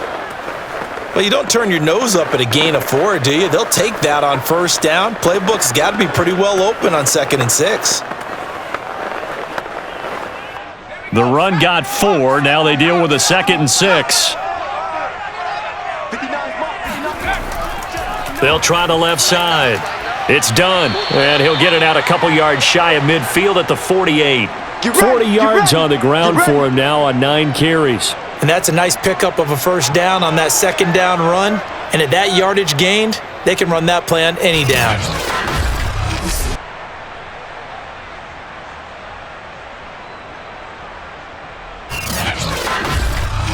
Well, you don't turn your nose up at a gain of 4, do you? They'll take that on first down. Playbook's got to be pretty well open on 2nd and 6. The run got 4. Now they deal with a 2nd and 6. They'll try the left side. It's done. And he'll get it out a couple yards shy of midfield at the 48. 40 yards on the ground for him now on 9 carries. And that's a nice pickup of a first down on that 2nd down run. And at that yardage gained, they can run that play on any down.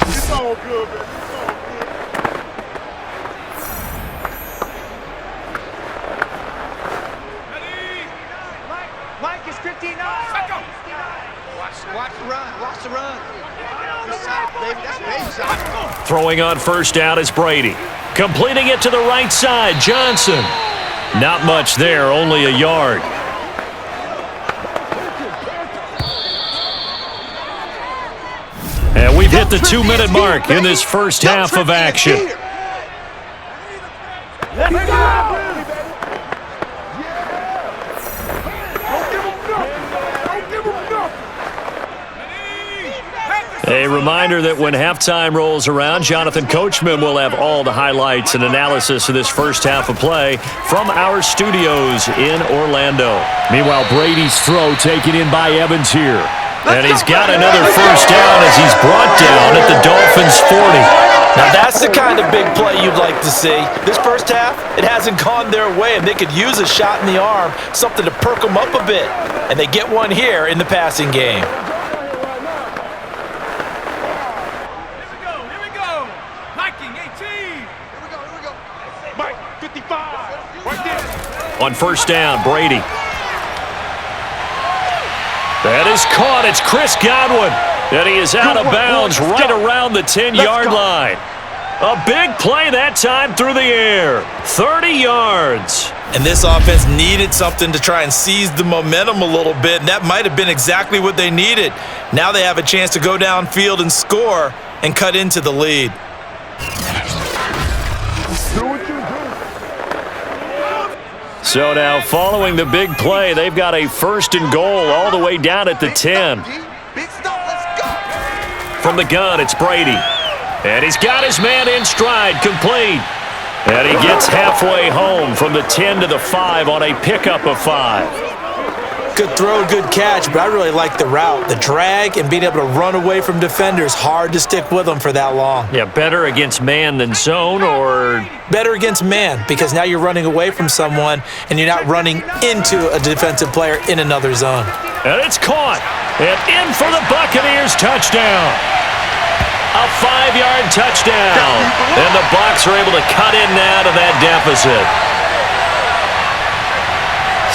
It's all good, man. Mike is 59. Watch the run. Watch the run. Good side, baby. That's baby side. Throwing on first down is Brady. Completing it to the right side, Johnson. Not much there, only a yard. And we've hit the 2-minute mark in this first half of action. A reminder that when halftime rolls around, Jonathan Coachman will have all the highlights and analysis of this first half of play from our studios in Orlando. Meanwhile, Brady's throw taken in by Evans here. And he's got another first down as he's brought down at the Dolphins' 40. Now that's the kind of big play you'd like to see. This first half, it hasn't gone their way, and they could use a shot in the arm, something to perk them up a bit. And they get one here in the passing game. On first down, Brady. That is caught. It's Chris Godwin. And he is out of bounds right around the 10-yard line. A big play that time through the air. 30 yards. And this offense needed something to try and seize the momentum a little bit, and that might have been exactly what they needed. Now they have a chance to go downfield and score and cut into the lead. So now following the big play, they've got a 1st and goal all the way down at the 10. From the gun, it's Brady. And he's got his man in stride, complete. And he gets halfway home from the 10 to the 5 on a pickup of 5. Good throw, good catch, but I really like the route. The drag and being able to run away from defenders, hard to stick with them for that long. Yeah, better against man than zone, or? Better against man, because now you're running away from someone and you're not running into a defensive player in another zone. And it's caught. And in for the Buccaneers touchdown. A 5-yard touchdown. And the Bucs are able to cut in now to that deficit.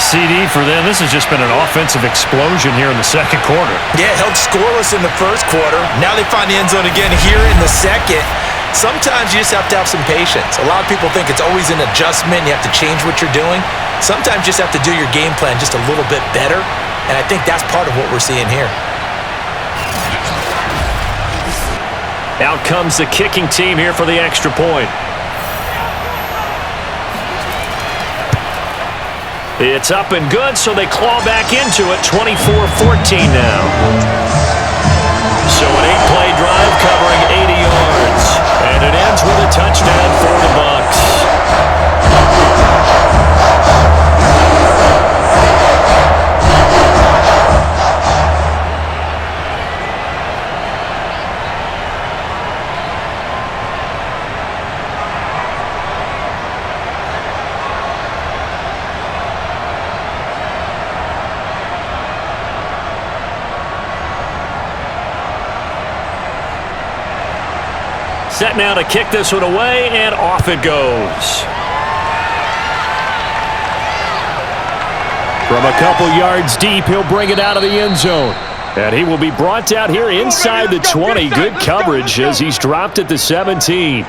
CD for them. This has just been an offensive explosion here in the second quarter. Yeah, held scoreless in the first quarter. Now they find the end zone again here in the second. Sometimes you just have to have some patience. A lot of people think it's always an adjustment. You have to change what you're doing. Sometimes you just have to do your game plan just a little bit better, and I think that's part of what we're seeing here. Out comes the kicking team here for the extra point. It's up and good, so they claw back into it, 24-14 now. So an 8-play drive covering 80 yards, and it ends with a touchdown for the Bucs. Set now to kick this one away, and off it goes. From a couple yards deep, he'll bring it out of the end zone. And he will be brought out here inside the 20. Good coverage as he's dropped at the 17.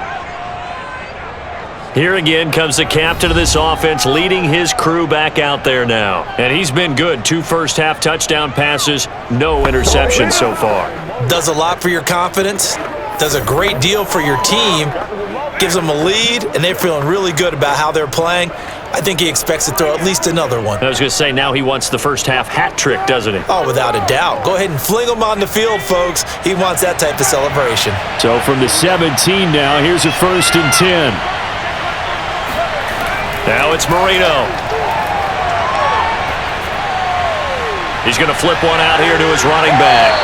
Here again comes the captain of this offense, leading his crew back out there now. And he's been good. 2 first-half touchdown passes, no interceptions so far. Does a lot for your confidence. Does a great deal for your team. Gives them a lead, and they're feeling really good about how they're playing. I think he expects to throw at least another one. I was going to say, now he wants the first-half hat trick, doesn't he? Oh, without a doubt. Go ahead and fling him on the field, folks. He wants that type of celebration. So from the 17 now, here's a 1st and 10. Now it's Marino. He's going to flip one out here to his running back.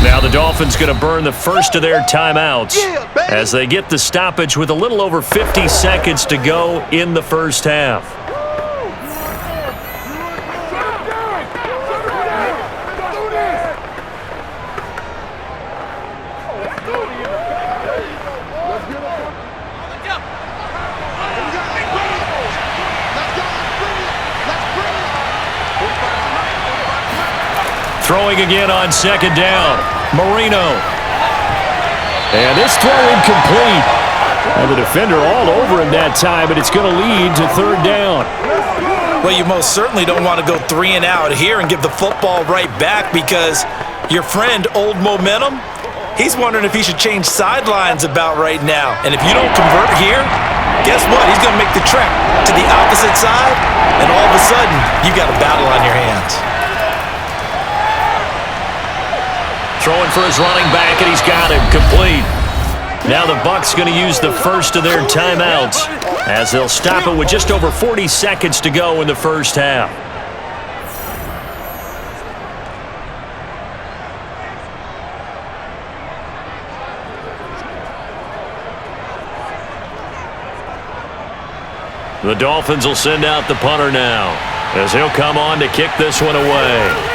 Now the Dolphins going to burn the first of their timeouts as they get the stoppage with a little over 50 seconds to go in the first half. Throwing again on 2nd down. Marino. And this throw incomplete. And the defender all over him that time, but it's going to lead to 3rd down. Well, you most certainly don't want to go 3 and out here and give the football right back because your friend, Old Momentum, he's wondering if he should change sidelines about right now. And if you don't convert here, guess what? He's going to make the trek to the opposite side, and all of a sudden, you got a battle on your hands. Throwing for his running back, and he's got him complete. Now the Bucs going to use the first of their timeouts as they'll stop it with just over 40 seconds to go in the first half. The Dolphins will send out the punter now as he'll come on to kick this one away.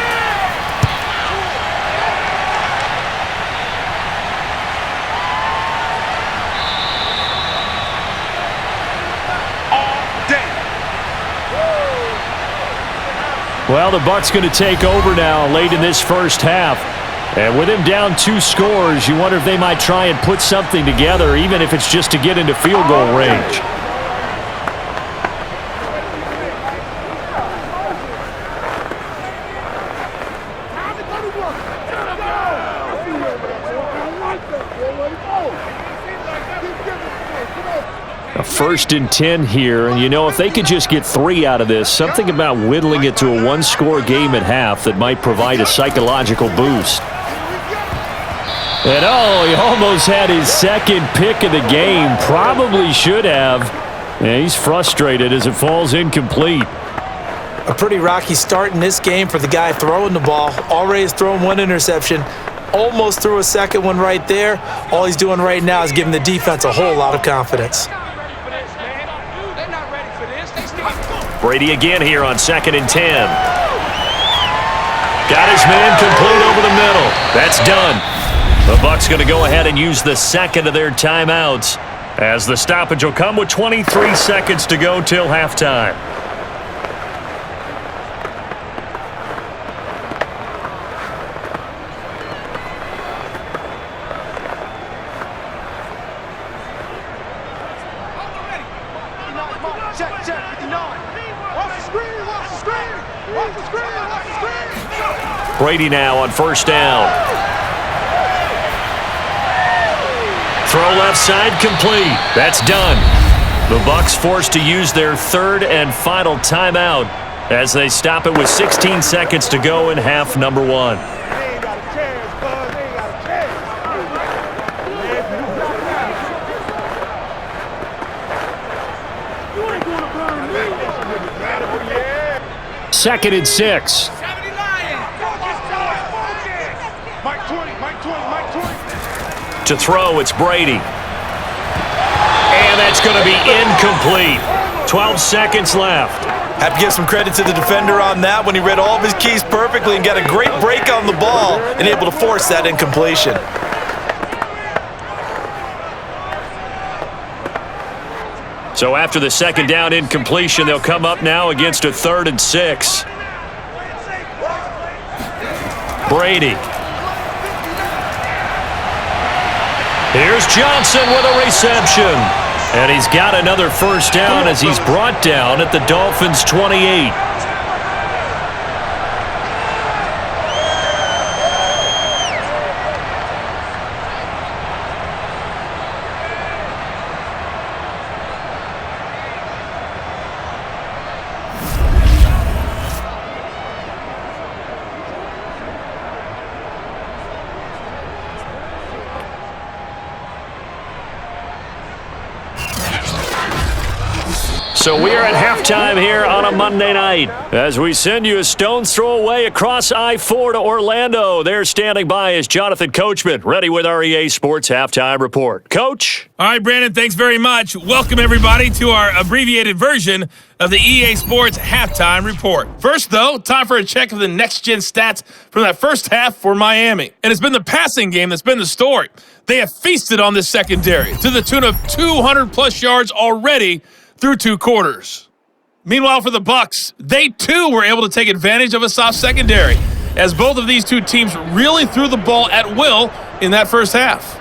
Well, the Bucs going to take over now late in this first half. And with him down 2 scores, you wonder if they might try and put something together, even if it's just to get into field goal range. A 1st and 10 here, and you know, if they could just get 3 out of this, something about whittling it to a 1-score game at half that might provide a psychological boost. And oh, he almost had his 2nd pick of the game. Probably should have. And he's frustrated as it falls incomplete. A pretty rocky start in this game for the guy throwing the ball. Already has thrown 1 interception. Almost threw a 2nd one right there. All he's doing right now is giving the defense a whole lot of confidence. Brady again here on 2nd and 10. Got his man complete over the middle. That's done. The Bucs going to go ahead and use the 2nd of their timeouts as the stoppage will come with 23 seconds to go till halftime. Check, 59. Off the screen, off the screen. Off the screen, off the screen. Brady now on first down. Throw left side complete. That's done. The Bucs forced to use their third and final timeout as they stop it with 16 seconds to go in half number 1. They ain't got a chance, bud. They ain't got a chance. 2nd and 6. Mike 20, Mike 20, Mike 20. To throw, it's Brady. And that's going to be incomplete. 12 seconds left. Have to give some credit to the defender on that when he read all of his keys perfectly and got a great break on the ball and able to force that incompletion. So after the second down incompletion, they'll come up now against a 3rd and 6. Brady. Here's Johnson with a reception. And he's got another first down as he's brought down at the Dolphins' 28. So we are at halftime here on a Monday night as we send you a stone's throw away across I-4 to Orlando. There standing by is Jonathan Coachman, ready with our EA Sports Halftime Report. Coach? All right, Brandon, thanks very much. Welcome, everybody, to our abbreviated version of the EA Sports Halftime Report. First, though, time for a check of the next-gen stats from that first half for Miami. And it's been the passing game that's been the story. They have feasted on this secondary to the tune of 200-plus yards already through 2 quarters. Meanwhile, for the Bucs, they too were able to take advantage of a soft secondary, as both of these two teams really threw the ball at will in that first half.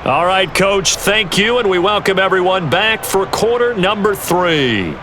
All right, Coach, thank you, and we welcome everyone back for quarter number 3.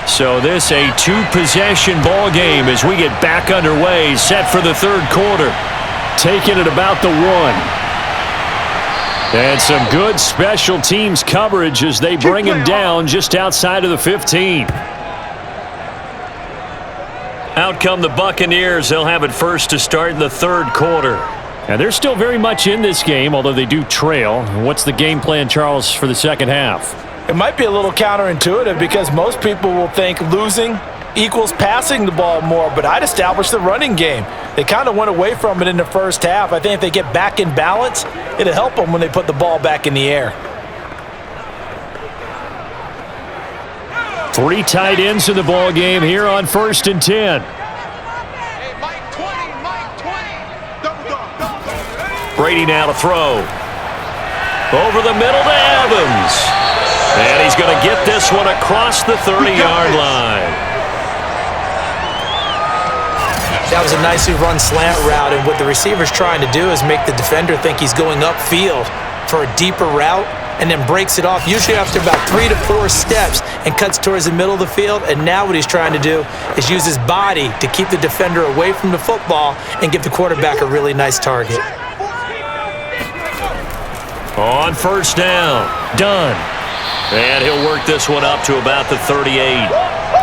So this a 2-possession ball game as we get back underway, set for the 3rd quarter. Taking it about the 1. And some good special teams coverage as they bring him down just outside of the 15. Out come the Buccaneers. They'll have it first to start in the 3rd quarter. And they're still very much in this game, although they do trail. What's the game plan, Charles, for the second half? It might be a little counterintuitive because most people will think losing equals passing the ball more, but I'd establish the running game. They kind of went away from it in the first half. I think if they get back in balance, it'll help them when they put the ball back in the air. 3 tight ends in the ball game here on 1st and 10. Hey, Mike 20, Mike 20. Double dog. Brady now to throw. Over the middle to Evans. And he's going to get this one across the 30-yard line. That was a nicely run slant route, and what the receiver's trying to do is make the defender think he's going upfield for a deeper route and then breaks it off, usually after about 3 to 4 steps, and cuts towards the middle of the field. And now what he's trying to do is use his body to keep the defender away from the football and give the quarterback a really nice target. On first down, done. And he'll work this one up to about the 38.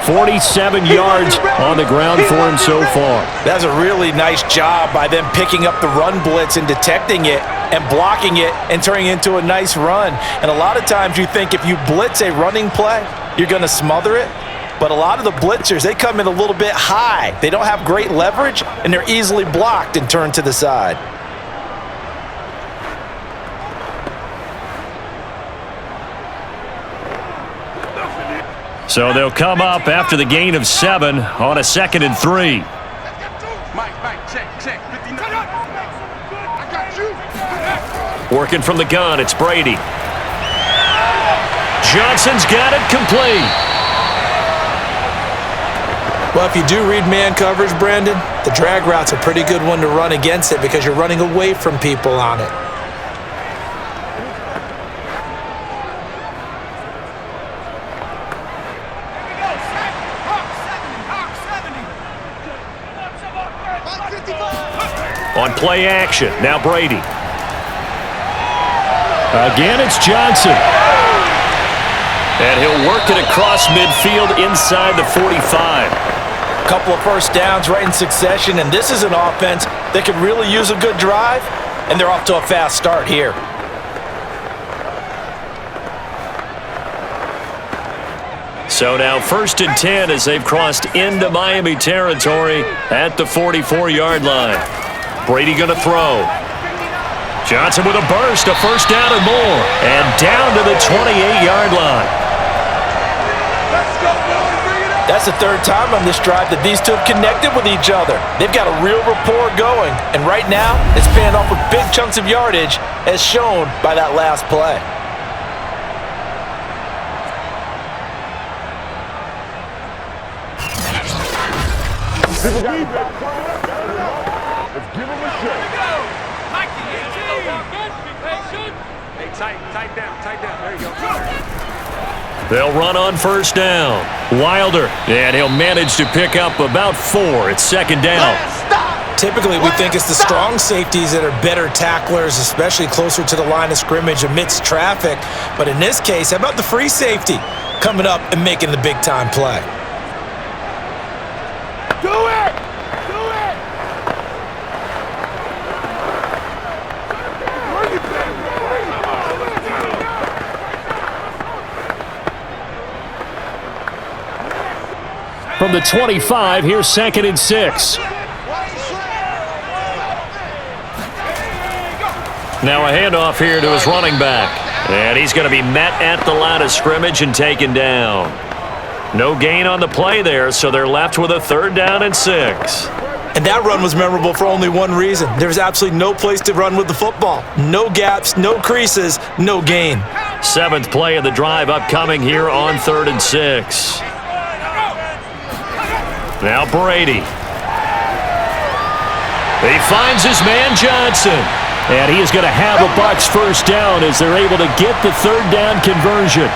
47 yards on the ground for him so far. That's a really nice job by them picking up the run blitz and detecting it and blocking it and turning it into a nice run. And a lot of times you think if you blitz a running play, you're going to smother it. But a lot of the blitzers, they come in a little bit high. They don't have great leverage, and they're easily blocked and turned to the side. So they'll come up after the gain of 7 on a 2nd and 3. Mike, check. 59. I got you. Working from the gun, it's Brady. Johnson's got it complete. Well, if you do read man coverage, Brandon, the drag route's a pretty good one to run against it because you're running away from people on it. On play action, now Brady. Again, it's Johnson. And he'll work it across midfield inside the 45. Couple of first downs right in succession, and this is an offense that could really use a good drive, and they're off to a fast start here. So now 1st and 10 as they've crossed into Miami territory at the 44-yard line. Brady going to throw. Johnson with a burst, a first down and more, and down to the 28-yard line. That's the 3rd time on this drive that these two have connected with each other. They've got a real rapport going, and right now it's paying off with big chunks of yardage as shown by that last play. Tight down. There you go. They'll run on 1st down. Wilder, and he'll manage to pick up about 4. It's 2nd down. Typically, we think it's the strong safeties that are better tacklers, especially closer to the line of scrimmage amidst traffic. But in this case, how about the free safety coming up and making the big-time play? Do it! From the 25, here's 2nd and 6. Now a handoff here to his running back. And he's going to be met at the line of scrimmage and taken down. No gain on the play there, so they're left with a 3rd down and 6. And that run was memorable for only one reason. There's absolutely no place to run with the football. No gaps, no creases, no gain. 7th play of the drive upcoming here on 3rd and 6. Now Brady. He finds his man Johnson. And he is going to have a BUCS first down as they're able to get the 3rd down conversion.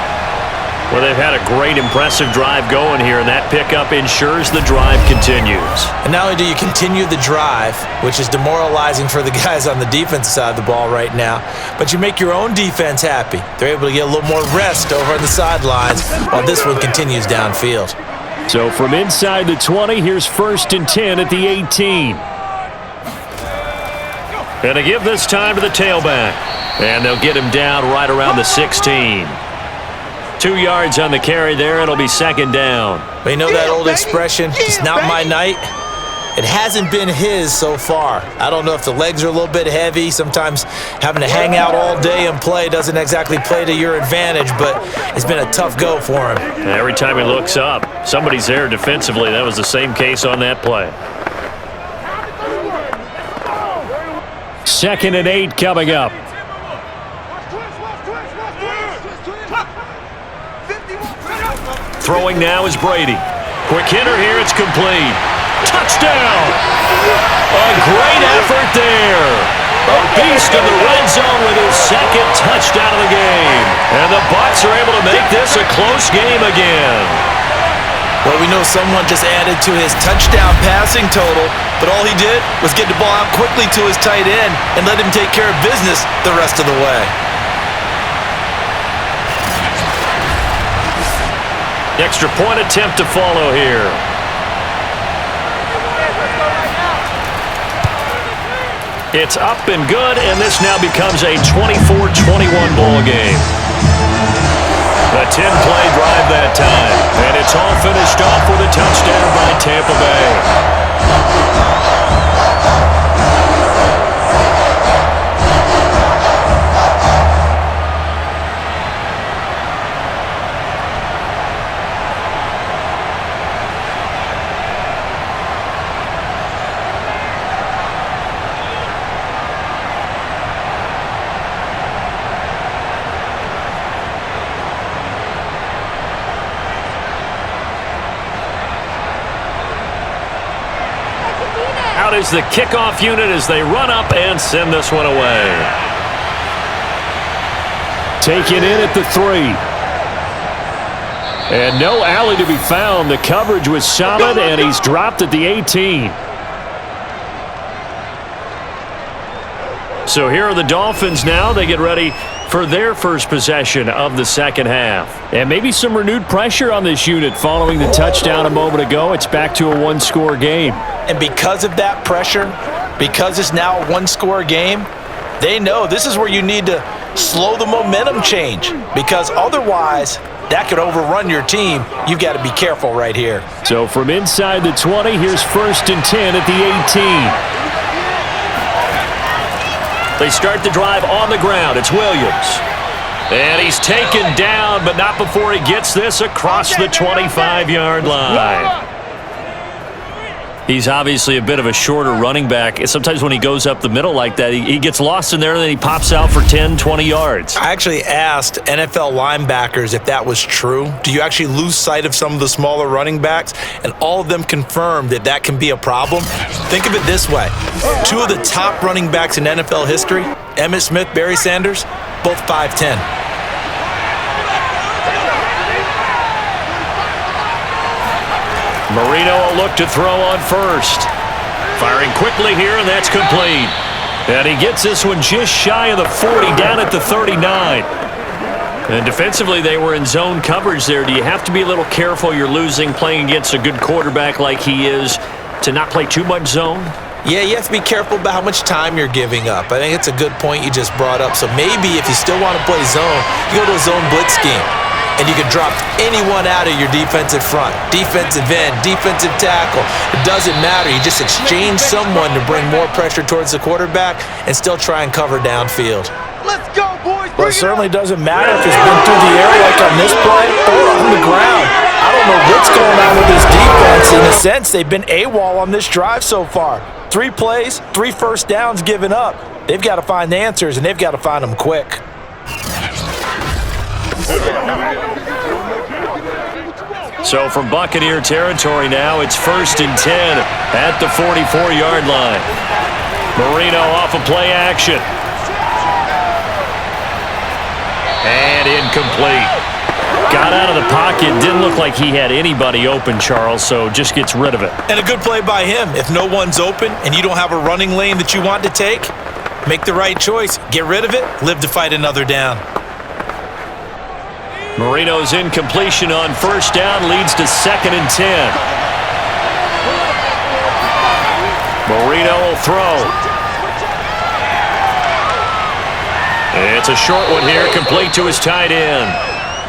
Well, they've had a great, impressive drive going here, and that pickup ensures the drive continues. And not only do you continue the drive, which is demoralizing for the guys on the defensive side of the ball right now, but you make your own defense happy. They're able to get a little more rest over on the sidelines while this one continues downfield. So from inside the 20, here's 1st and 10 at the 18. And to give this time to the tailback. And they'll get him down right around the 16. 2 yards on the carry there. It'll be 2nd down. But you know that old expression, it's not my night? It hasn't been his so far. I don't know if the legs are a little bit heavy. Sometimes having to hang out all day and play doesn't exactly play to your advantage, but it's been a tough go for him. And every time he looks up, somebody's there defensively. That was the same case on that play. 2nd and 8 coming up. Throwing now is Brady. Quick hitter here, it's complete. Touchdown! A great effort there. A beast in the red zone with his 2nd touchdown of the game. And the Bucs are able to make this a close game again. Well, we know someone just added to his touchdown passing total, but all he did was get the ball out quickly to his tight end and let him take care of business the rest of the way. Extra point attempt to follow here. It's up and good, and this now becomes a 24-21 ball game. A 10-play drive that time, and it's all finished off with a touchdown by Tampa Bay. here's the kickoff unit as they run up and send this one away. Taken in at the 3. And no alley to be found. The coverage was solid, and he's dropped at the 18. So here are the Dolphins now. They get ready for their first possession of the second half. And maybe some renewed pressure on this unit following the touchdown a moment ago. It's back to a one-score game. And because of that pressure, because it's now a one-score game, they know this is where you need to slow the momentum change, because otherwise that could overrun your team. You've got to be careful right here. So from inside the 20, here's 1st and 10 at the 18. They start the drive on the ground. It's Williams. And he's taken down, but not before he gets this across the 25-yard line. He's obviously a bit of a shorter running back. Sometimes when he goes up the middle like that, he gets lost in there, and then he pops out for 10, 20 yards. I actually asked NFL linebackers if that was true. Do you actually lose sight of some of the smaller running backs? And all of them confirmed that that can be a problem. Think of it this way. 2 of the top running backs in NFL history, Emmitt Smith, Barry Sanders, both 5'10". Marino will look to throw on first. Firing quickly here, and that's complete. And he gets this one just shy of the 40, down at the 39. And defensively, they were in zone coverage there. Do you have to be a little careful? You're losing, playing against a good quarterback like he is, to not play too much zone? Yeah, you have to be careful about how much time you're giving up. I think it's a good point you just brought up. So maybe if you still want to play zone, you go to a zone blitz scheme. And you can drop anyone out of your defensive front, defensive end, defensive tackle. It doesn't matter. You just exchange someone to bring more pressure towards the quarterback and still try and cover downfield. Let's go, boys. Well, it certainly doesn't matter if it's been through the air like on this play or on the ground. I don't know what's going on with this defense. In a sense, they've been AWOL on this drive so far. 3 plays, 3 first downs given up. They've got to find the answers, and they've got to find them quick. So from Buccaneer territory now, it's 1st and 10 at the 44-yard line. Marino off of play action. And incomplete. Got out of the pocket. Didn't look like he had anybody open, Charles, so just gets rid of it. And a good play by him. If no one's open and you don't have a running lane that you want to take, make the right choice. Get rid of it. Live to fight another down. Marino's incompletion on first down leads to 2nd and 10. Marino will throw. It's a short one here, complete to his tight end.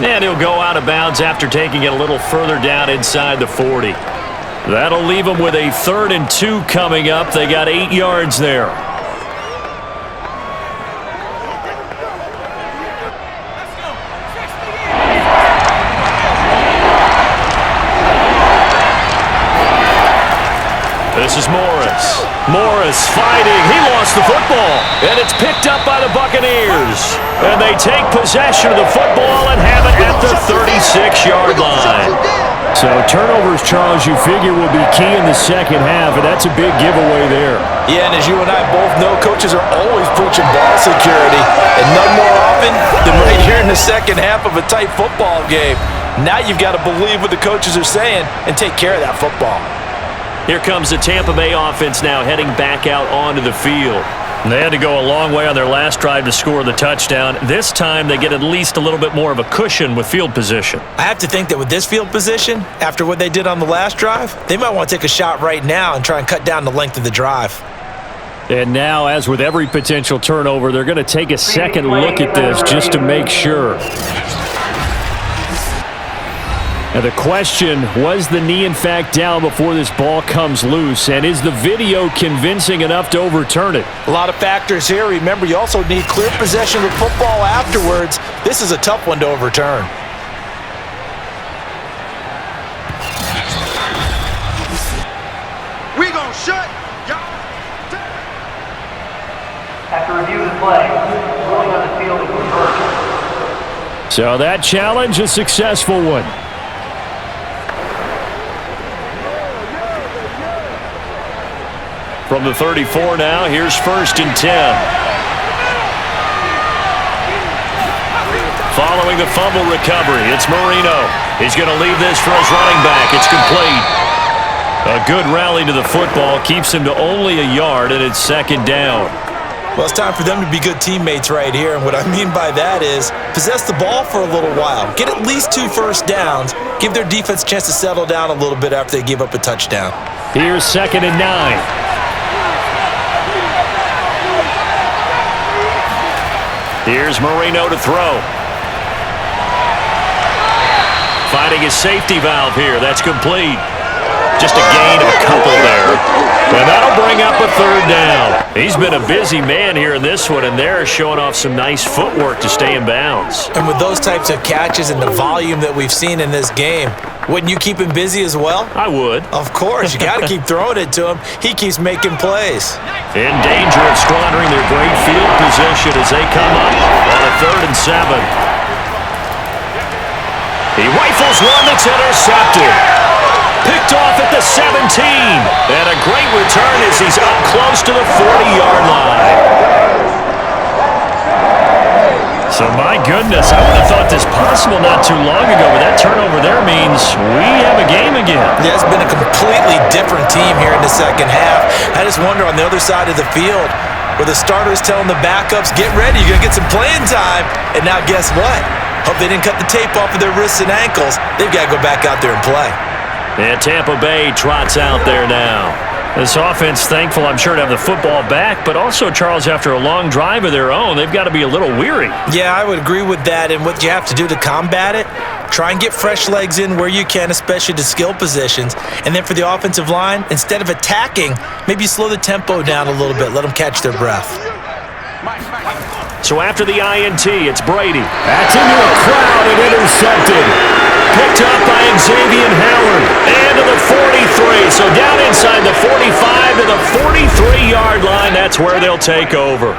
And he'll go out of bounds after taking it a little further down inside the 40. That'll leave him with a 3rd and 2 coming up. They got 8 yards there. This is Morris. Morris fighting. He lost the football. And it's picked up by the Buccaneers. And they take possession of the football and have it at the 36-yard line. So turnovers, Charles, you figure will be key in the second half, and that's a big giveaway there. Yeah, and as you and I both know, coaches are always preaching ball security. And none more often than right here in the second half of a tight football game. Now you've got to believe what the coaches are saying and take care of that football. Here comes the Tampa Bay offense now heading back out onto the field. And they had to go a long way on their last drive to score the touchdown. This time they get at least a little bit more of a cushion with field position. I have to think that with this field position, after what they did on the last drive, they might want to take a shot right now and try and cut down the length of the drive. And now, as with every potential turnover, they're going to take a second look at this just to make sure. Now the question, was the knee in fact down before this ball comes loose? And is the video convincing enough to overturn it? A lot of factors here. Remember, you also need clear possession of the football afterwards. This is a tough one to overturn. We gonna shut y'all. After review of the play, ruling on the field is reversed. So that challenge, a successful one. From the 34 now, here's 1st and 10. Following the fumble recovery, it's Marino. He's going to leave this for his running back. It's complete. A good rally to the football keeps him to only a yard, and it's 2nd down. Well, it's time for them to be good teammates right here, and what I mean by that is possess the ball for a little while. Get at least 2 first downs. Give their defense a chance to settle down a little bit after they give up a touchdown. Here's 2nd and 9. Here's Marino to throw. Finding his safety valve here. That's complete. Just a gain of a couple there. And that'll bring up a 3rd down. He's been a busy man here in this one, and they're showing off some nice footwork to stay in bounds. And with those types of catches and the volume that we've seen in this game, wouldn't you keep him busy as well? I would. Of course. You got to keep throwing it to him. He keeps making plays. In danger of squandering their great field position as they come up on a 3rd and 7. He rifles one that's intercepted. Picked off at the 17. And a great return as he's up close to the 40-yard line. So, my goodness, I would have thought this possible not too long ago, but that turnover there means we have a game again. Yeah, it's been a completely different team here in the 2nd half. I just wonder on the other side of the field where the starters telling the backups, get ready, you're going to get some playing time. And now guess what? Hope they didn't cut the tape off of their wrists and ankles. They've got to go back out there and play. And Tampa Bay trots out there now. This offense, thankful, I'm sure, to have the football back, but also, Charles, after a long drive of their own, they've got to be a little weary. Yeah, I would agree with that, and what you have to do to combat it, try and get fresh legs in where you can, especially to skill positions. And then for the offensive line, instead of attacking, maybe slow the tempo down a little bit, let them catch their breath. So after the INT, it's Brady. That's into a crowd and intercepted. Picked up by Xavier Howard. And to the 43. So down inside the 45 to the 43-yard line. That's where they'll take over.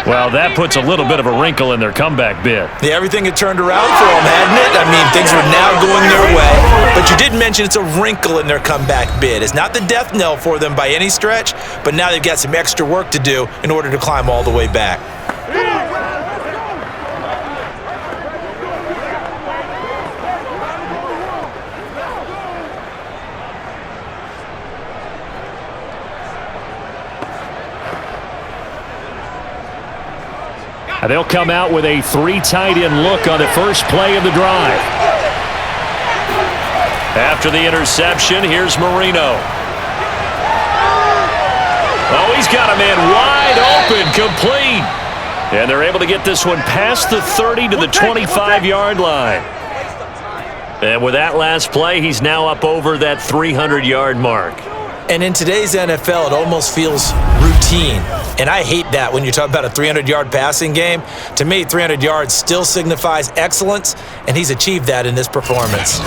Well, that puts a little bit of a wrinkle in their comeback bid. Yeah, everything had turned around for them, hadn't it? I mean, things were now going their way. But you did mention it's a wrinkle in their comeback bid. It's not the death knell for them by any stretch, but now they've got some extra work to do in order to climb all the way back. They'll come out with a 3 tight end look on the first play of the drive. After the interception, here's Marino. Oh, he's got a man wide open, complete. And they're able to get this one past the 30 to the 25-yard line. And with that last play, he's now up over that 300-yard mark. And in today's NFL, it almost feels routine. And I hate that when you talk about a 300-yard passing game. To me, 300 yards still signifies excellence, and he's achieved that in this performance.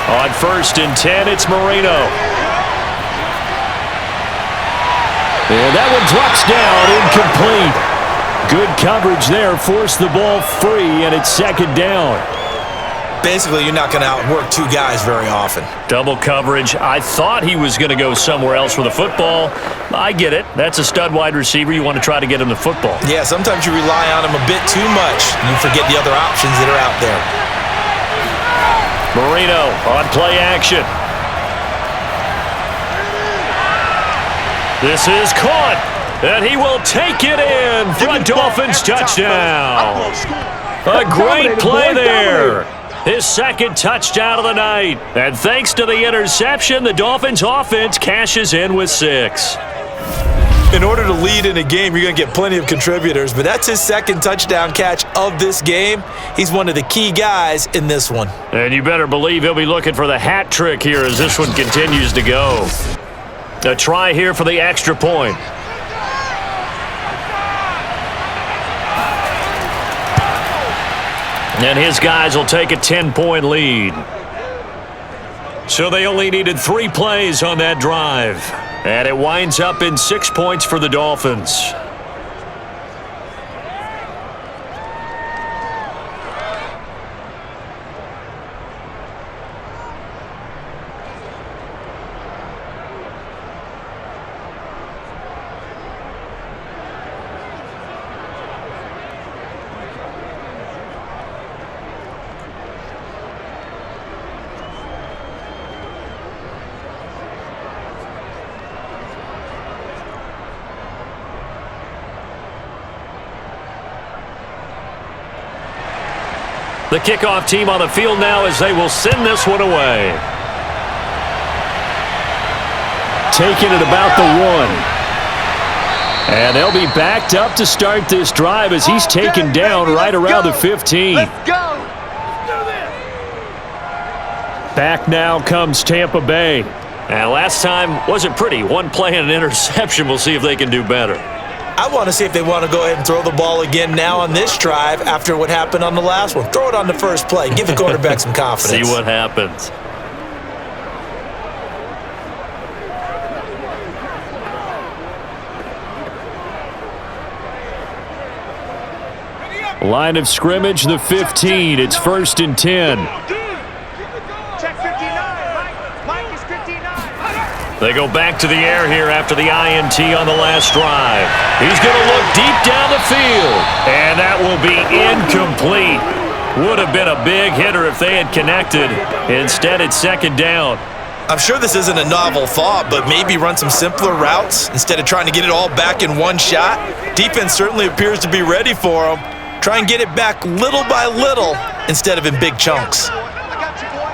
On 1st and 10, it's Marino. And that one drops down, incomplete. Good coverage there, forced the ball free, and it's 2nd down. Basically, you're not going to outwork 2 guys very often. Double coverage. I thought he was going to go somewhere else with the football. I get it. That's a stud wide receiver. You want to try to get him the football. Yeah, sometimes you rely on him a bit too much. You forget the other options that are out there. Marino on play action. This is caught, and he will take it in for a Dolphins touchdown. A great play there. His 2nd touchdown of the night. And thanks to the interception, the Dolphins offense cashes in with 6. In order to lead in a game, you're going to get plenty of contributors, but that's his 2nd touchdown catch of this game. He's one of the key guys in this one. And you better believe he'll be looking for the hat trick here as this one continues to go. A try here for the extra point. And his guys will take a 10-point lead. So they only needed 3 plays on that drive. And it winds up in 6 points for the Dolphins. The kickoff team on the field now as they will send this one away. Taking it about the 1. And they'll be backed up to start this drive as he's taken down right around the 15. Let's go. Back now comes Tampa Bay. And last time wasn't pretty. One play and an interception. We'll see if they can do better. I want to see if they want to go ahead and throw the ball again now on this drive after what happened on the last one. Throw it on the first play. Give the quarterback some confidence. See what happens. Line of scrimmage, the 15. It's 1st and 10. Check 59. Mike is 59. They go back to the air here after the INT on the last drive. He's going to look deep down the field. And that will be incomplete. Would have been a big hitter if they had connected. Instead, it's 2nd down. I'm sure this isn't a novel thought, but maybe run some simpler routes instead of trying to get it all back in one shot. Defense certainly appears to be ready for them. Try and get it back little by little instead of in big chunks. I got you, boy.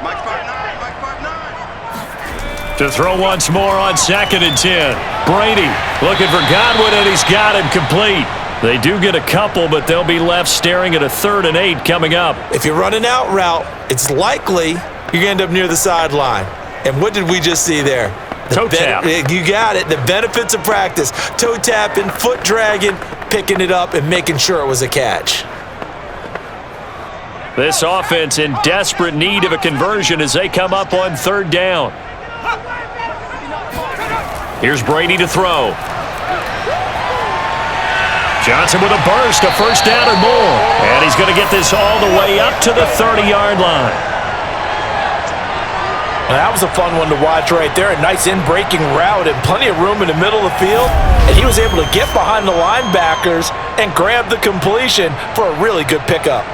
Mike 5'9", Mike 5'9". To throw once more on 2nd and 10. Brady looking for Godwin, and he's got him complete. They do get a couple, but they'll be left staring at a 3rd and 8 coming up. If you run an out route, it's likely you're going to end up near the sideline. And what did we just see there? Toe tap. You got it. The benefits of practice. Toe tapping, foot dragging, picking it up, and making sure it was a catch. This offense in desperate need of a conversion as they come up on 3rd down. Here's Brady to throw. Johnson with a burst, a 1st down or more. And he's going to get this all the way up to the 30-yard line. Well, that was a fun one to watch right there. A nice in-breaking route and plenty of room in the middle of the field. And he was able to get behind the linebackers and grab the completion for a really good pickup.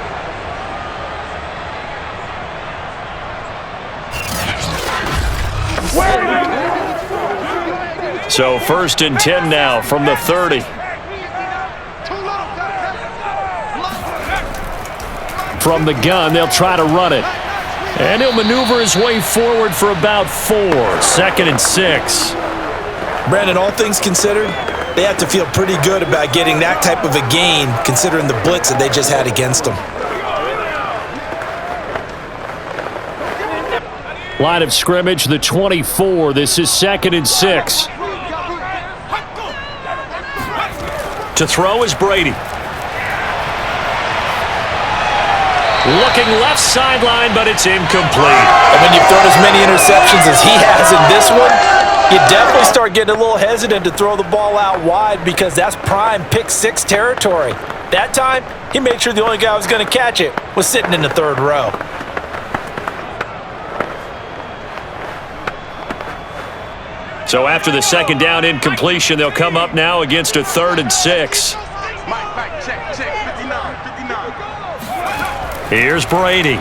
So 1st and 10 now from the 30. From the gun, they'll try to run it. And he'll maneuver his way forward for about 4. 2nd and 6. Brandon, all things considered, they have to feel pretty good about getting that type of a gain considering the blitz that they just had against them. Line of scrimmage, the 24. This is 2nd and 6. To throw is Brady. Looking left sideline, but it's incomplete. And when you've thrown as many interceptions as he has in this one, you definitely start getting a little hesitant to throw the ball out wide because that's prime pick 6 territory. That time, he made sure the only guy who was going to catch it was sitting in the 3rd row. So after the 2nd down incompletion, they'll come up now against a 3rd and 6. Mike, check, 59. Here's Brady. And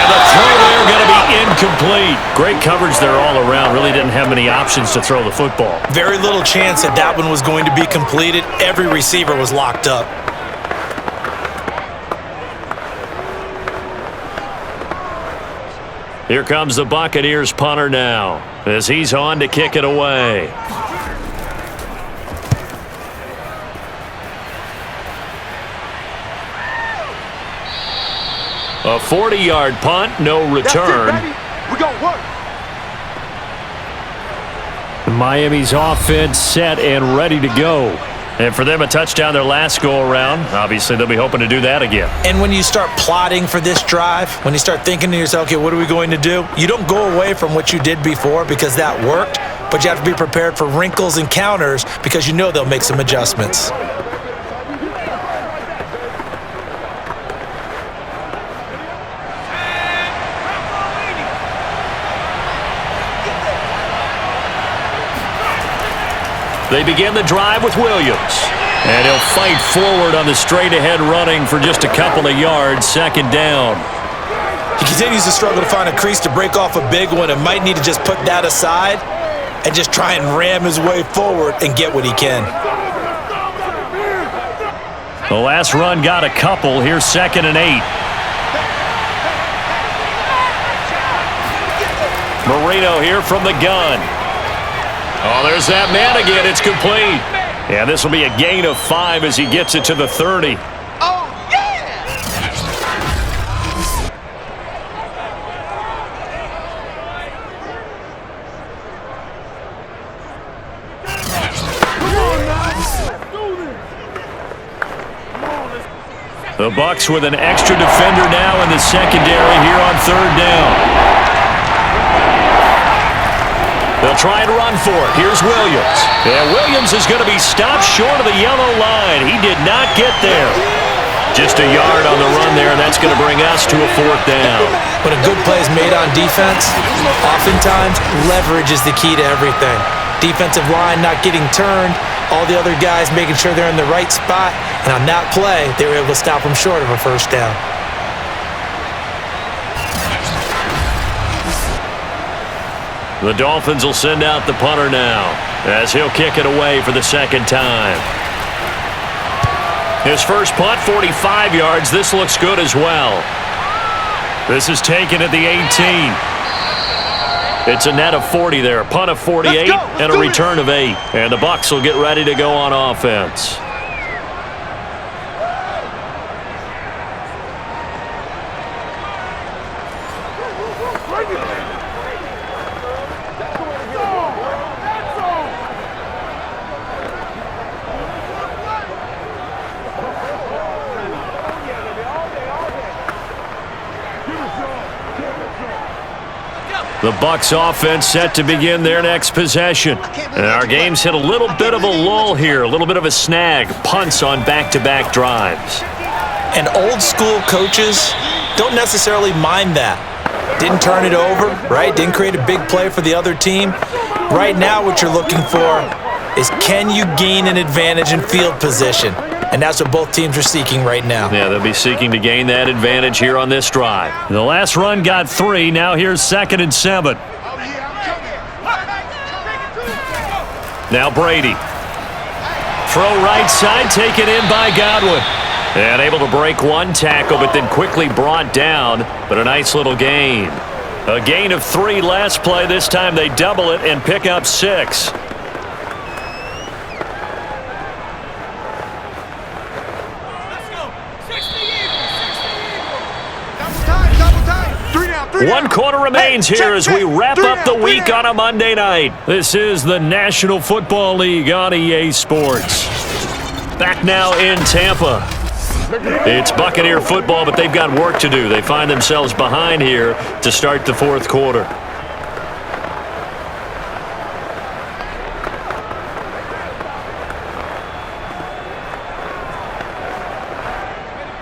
the throw there going to be incomplete. Great coverage there all around. Really didn't have many options to throw the football. Very little chance that that one was going to be completed. Every receiver was locked up. Here comes the Buccaneers punter now as he's on to kick it away. A 40-yard punt, no return. We gonna work. Miami's offense set and ready to go. And for them, a touchdown their last go-around. Obviously, they'll be hoping to do that again. And when you start plotting for this drive, when you start thinking to yourself, okay, what are we going to do? You don't go away from what you did before because that worked, but you have to be prepared for wrinkles and counters because you know they'll make some adjustments. They begin the drive with Williams. And he'll fight forward on the straight-ahead running for just a couple of yards. 2nd down. He continues to struggle to find a crease to break off a big one and might need to just put that aside and just try and ram his way forward and get what he can. The last run got a couple. Here's 2nd and 8. Marino here from the gun. Oh, there's that man again. It's complete. Yeah, this will be a gain of 5 as he gets it to the 30. Oh, yeah! The Bucs with an extra defender now in the secondary here on 3rd down. They'll try and run for it. Here's Williams. And Williams is going to be stopped short of the yellow line. He did not get there. Just a yard on the run there, and that's going to bring us to a 4th down. When a good play is made on defense, oftentimes leverage is the key to everything. Defensive line not getting turned, all the other guys making sure they're in the right spot, and on that play, they were able to stop them short of a 1st down. The Dolphins will send out the punter now as he'll kick it away for the 2nd time. His first punt, 45 yards. This looks good as well. This is taken at the 18. It's a net of 40 there. Punt of 48 and a return of 8. And the Bucs will get ready to go on offense. The Bucs offense set to begin their next possession. And our game's hit a little bit of a lull here, a little bit of a snag. Punts on back-to-back drives. And old school coaches don't necessarily mind that. Didn't turn it over, right? Didn't create a big play for the other team. Right now what you're looking for is, can you gain an advantage in field position? And that's what both teams are seeking right now. Yeah, they'll be seeking to gain that advantage here on this drive. The last run got 3. Now here's 2nd and 7. Now Brady. Throw right side, taken in by Godwin. And able to break one tackle, but then quickly brought down. But a nice little gain. A gain of 3 last play. This time they double it and pick up 6. One quarter remains here as we wrap up the week on a Monday night. This is the National Football League on EA Sports. Back now in Tampa. It's Buccaneer football, but they've got work to do. They find themselves behind here to start the 4th quarter.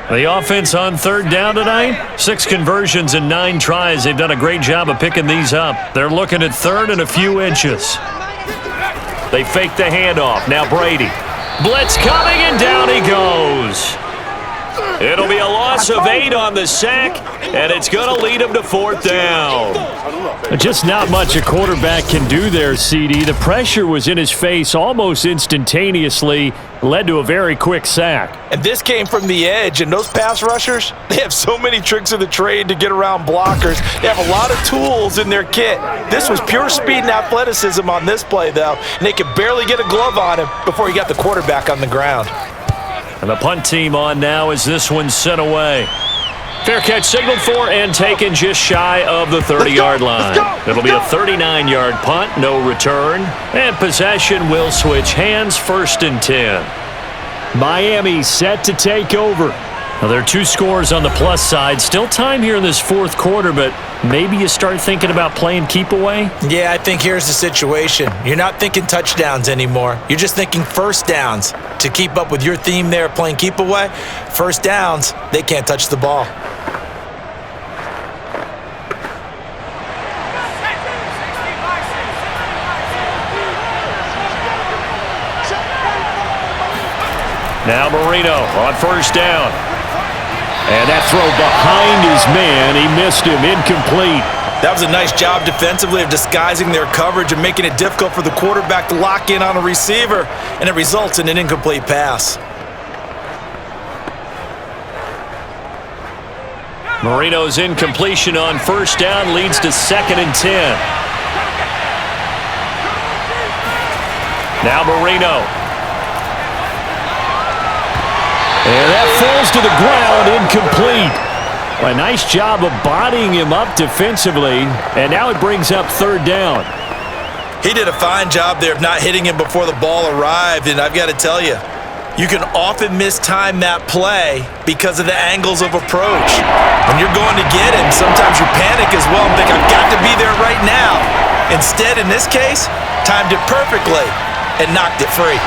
The offense on 3rd down tonight, 6 conversions and 9 tries. They've done a great job of picking these up. They're looking at 3rd and a few inches. They fake the handoff. Now Brady. Blitz coming, and down he goes. It'll be a loss of 8 on the sack, and it's going to lead him to 4th down. Just not much a quarterback can do there, CD. The pressure was in his face almost instantaneously, led to a very quick sack. And this came from the edge, and those pass rushers, they have so many tricks of the trade to get around blockers. They have a lot of tools in their kit. This was pure speed and athleticism on this play, though, and they could barely get a glove on him before he got the quarterback on the ground. And the punt team on now as this one's sent away. Fair catch signaled for and taken just shy of the 30-yard line. It'll be a 39-yard punt, no return, and possession will switch hands, 1st and 10. Miami set to take over. Now, there are 2 scores on the plus side. Still time here in this 4th quarter, but maybe you start thinking about playing keep away? Yeah, I think here's the situation. You're not thinking touchdowns anymore. You're just thinking 1st downs. To keep up with your theme there, playing keep away, 1st downs, they can't touch the ball. Now Marino on 1st down. And that throw behind his man, he missed him, incomplete. That was a nice job defensively of disguising their coverage and making it difficult for the quarterback to lock in on a receiver, and it results in an incomplete pass. Marino's incompletion on first down leads to 2nd and 10. Now Marino. And that falls to the ground, incomplete. A nice job of bodying him up defensively, and now it brings up 3rd down. He did a fine job there of not hitting him before the ball arrived, and I've got to tell you, you can often mistime that play because of the angles of approach. When you're going to get him, sometimes you panic as well and think, I've got to be there right now. Instead, in this case, timed it perfectly and knocked it free.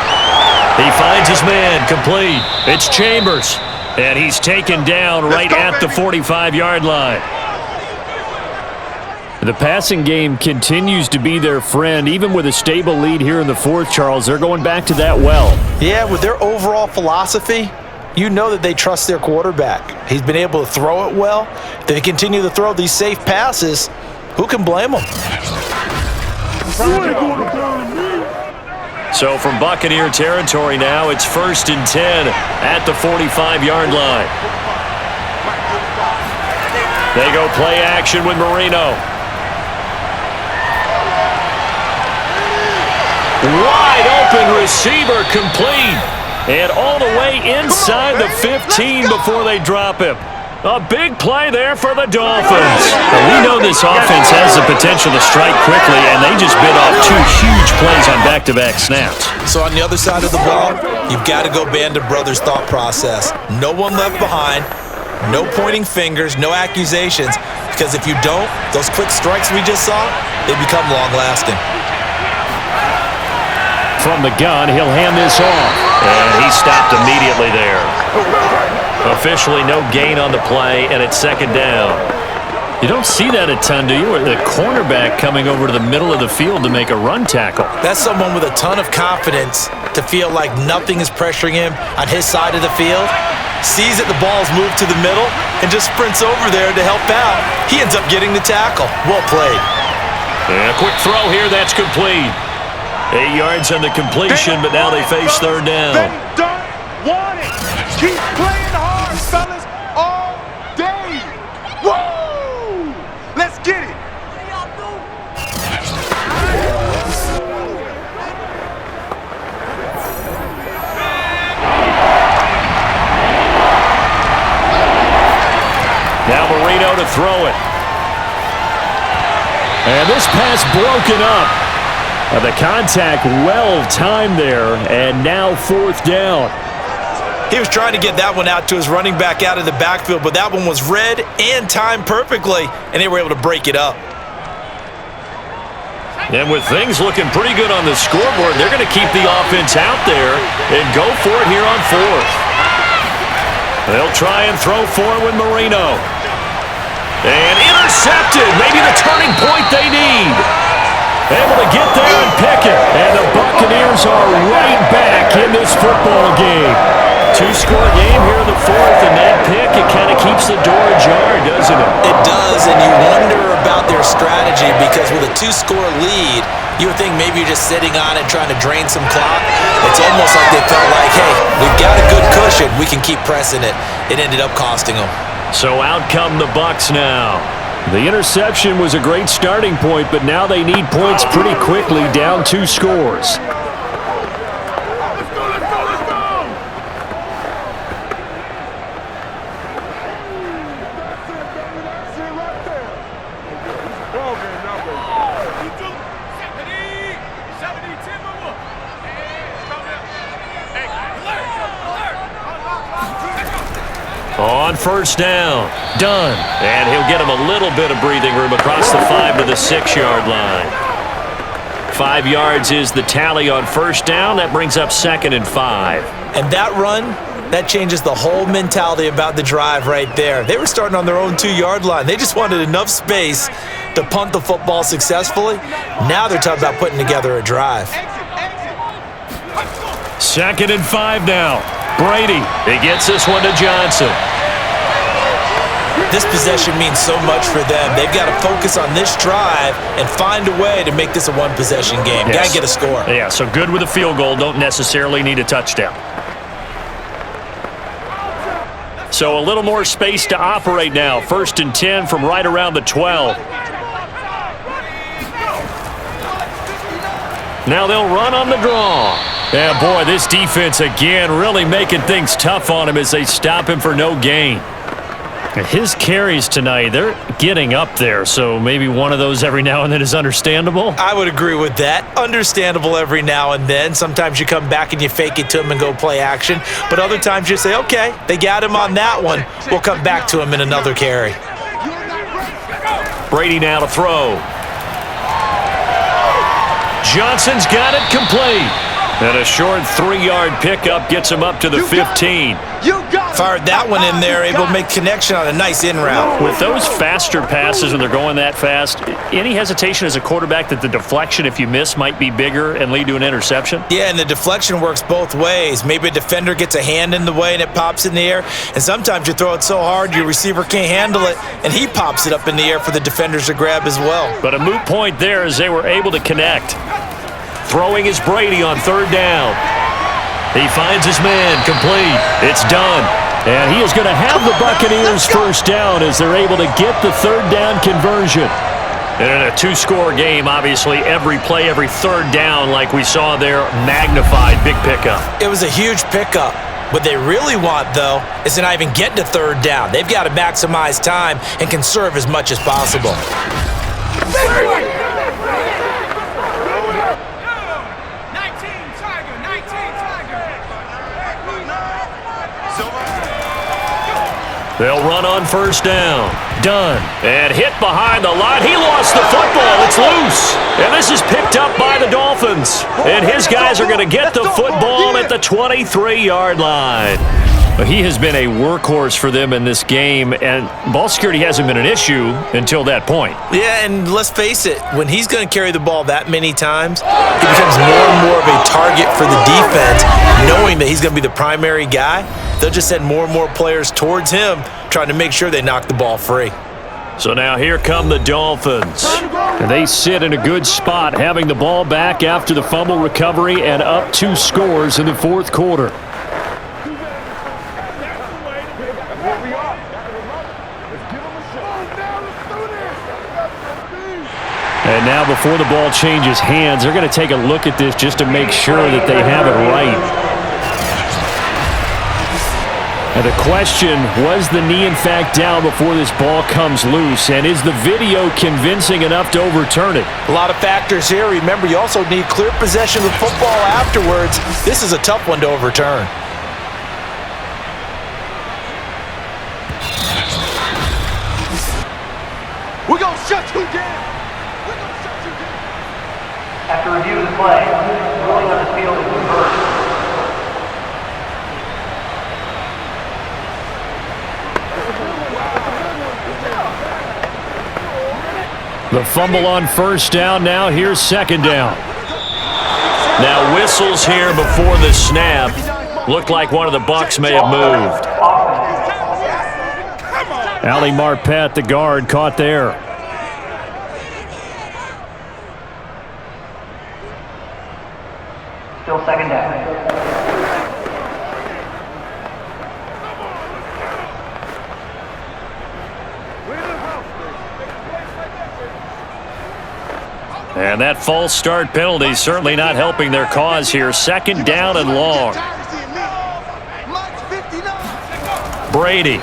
He finds his man, complete. It's Chambers, and he's taken down right at the 45-yard line. The passing game continues to be their friend. Even with a stable lead here in the 4th, Charles, they're going back to that well. Yeah, with their overall philosophy, you know that they trust their quarterback. He's been able to throw it well. They continue to throw these safe passes. Who can blame them? So from Buccaneer territory now, it's 1st and 10 at the 45-yard line. They go play action with Marino. Wide open receiver, complete. And all the way inside the 15 before they drop him. A big play there for the Dolphins. We know this offense has the potential to strike quickly, and they just bit off 2 huge plays on back-to-back snaps. So on the other side of the ball, you've got to go Band of Brothers thought process. No one left behind, no pointing fingers, no accusations, because if you don't, those quick strikes we just saw, they become long-lasting. From the gun, he'll hand this off. And he stopped immediately there. Officially no gain on the play, and it's 2nd down. You don't see that a ton, do you? The cornerback coming over to the middle of the field to make a run tackle. That's someone with a ton of confidence to feel like nothing is pressuring him on his side of the field. Sees that the ball's moved to the middle and just sprints over there to help out. He ends up getting the tackle. Well played. And a quick throw here, that's complete. 8 yards on the completion, but now they face 3rd down. They don't want it. Keep playing hard, fellas, all day. Woo! Let's get it. Now Marino to throw it. And this pass broken up. The contact well timed there, and now 4th down. He was trying to get that one out to his running back out of the backfield, but that one was read and timed perfectly, and they were able to break it up. And with things looking pretty good on the scoreboard, they're going to keep the offense out there and go for it here on 4th. They'll try and throw for it with Marino. And intercepted, maybe the turning point they need. Able to get there and pick it. And the Buccaneers are right back in this football game. 2-score game here in the 4th, and that pick, it kind of keeps the door ajar, doesn't it? It does, and you wonder about their strategy because with a 2-score lead, you would think maybe you're just sitting on it trying to drain some clock. It's almost like they felt like, hey, we've got a good cushion. We can keep pressing it. It ended up costing them. So out come the Bucs now. The interception was a great starting point, but now they need points pretty quickly, down 2 scores. On first down, done. And he'll get him a little bit of breathing room across the 5 to the 6-yard line. 5 yards is the tally on first down. That brings up 2nd and 5. And that run, that changes the whole mentality about the drive right there. They were starting on their own 2-yard line. They just wanted enough space to punt the football successfully. Now they're talking about putting together a drive. 2nd and 5 now. Brady, he gets this one to Johnson. This possession means so much for them. They've got to focus on this drive and find a way to make this a one-possession game. Yes. Got to get a score. Yeah, so good with a field goal. Don't necessarily need a touchdown. So a little more space to operate now. 1st and 10 from right around the 12. Now they'll run on the draw. Yeah, boy, this defense again really making things tough on him as they stop him for no gain. His carries tonight, they're getting up there, so maybe one of those every now and then is understandable. I would agree with that. Understandable every now and then. Sometimes you come back and you fake it to him and go play action. But other times you say, okay, they got him on that one. We'll come back to him in another carry. Brady now to throw. Johnson's got it complete. And a short 3-yard pickup gets him up to the 15. Fired that one in there, able to make connection on a nice in route. With those faster passes when they're going that fast, any hesitation as a quarterback that the deflection, if you miss, might be bigger and lead to an interception? Yeah, and the deflection works both ways. Maybe a defender gets a hand in the way and it pops in the air, and sometimes you throw it so hard your receiver can't handle it, and he pops it up in the air for the defenders to grab as well. But a moot point there as they were able to connect. Throwing is Brady on 3rd down. He finds his man, complete. It's done. And he is going to have the Buccaneers 1st down as they're able to get the 3rd down conversion. And in a 2-score game, obviously, every play, every 3rd down, like we saw there, magnified, big pickup. It was a huge pickup. What they really want, though, is to not even get to 3rd down. They've got to maximize time and conserve as much as possible. They'll run on 1st down. Done. And hit behind the line. He lost the football. It's loose. And this is picked up by the Dolphins. And his guys are going to get the football at the 23-yard line. But he has been a workhorse for them in this game, and ball security hasn't been an issue until that point. Yeah, and let's face it, when he's going to carry the ball that many times, he becomes more and more of a target for the defense, knowing that he's going to be the primary guy. They'll just send more and more players towards him, trying to make sure they knock the ball free. So now here come the Dolphins. And they sit in a good spot, having the ball back after the fumble recovery and up 2 scores in the 4th quarter. And now before the ball changes hands, they're going to take a look at this just to make sure that they have it right. And the question, was the knee in fact down before this ball comes loose? And is the video convincing enough to overturn it? A lot of factors here. Remember, you also need clear possession of the football afterwards. This is a tough one to overturn. We're going to shut you down. After review of the play, ruling on the field is reversed. The fumble on 1st down. Now here's 2nd down. Now whistles here before the snap. Looked like one of the BUCS may have moved. Ali Marpet, the guard, caught there. Still 2nd down. And that false start penalty certainly not helping their cause here. 2nd down and long. Brady.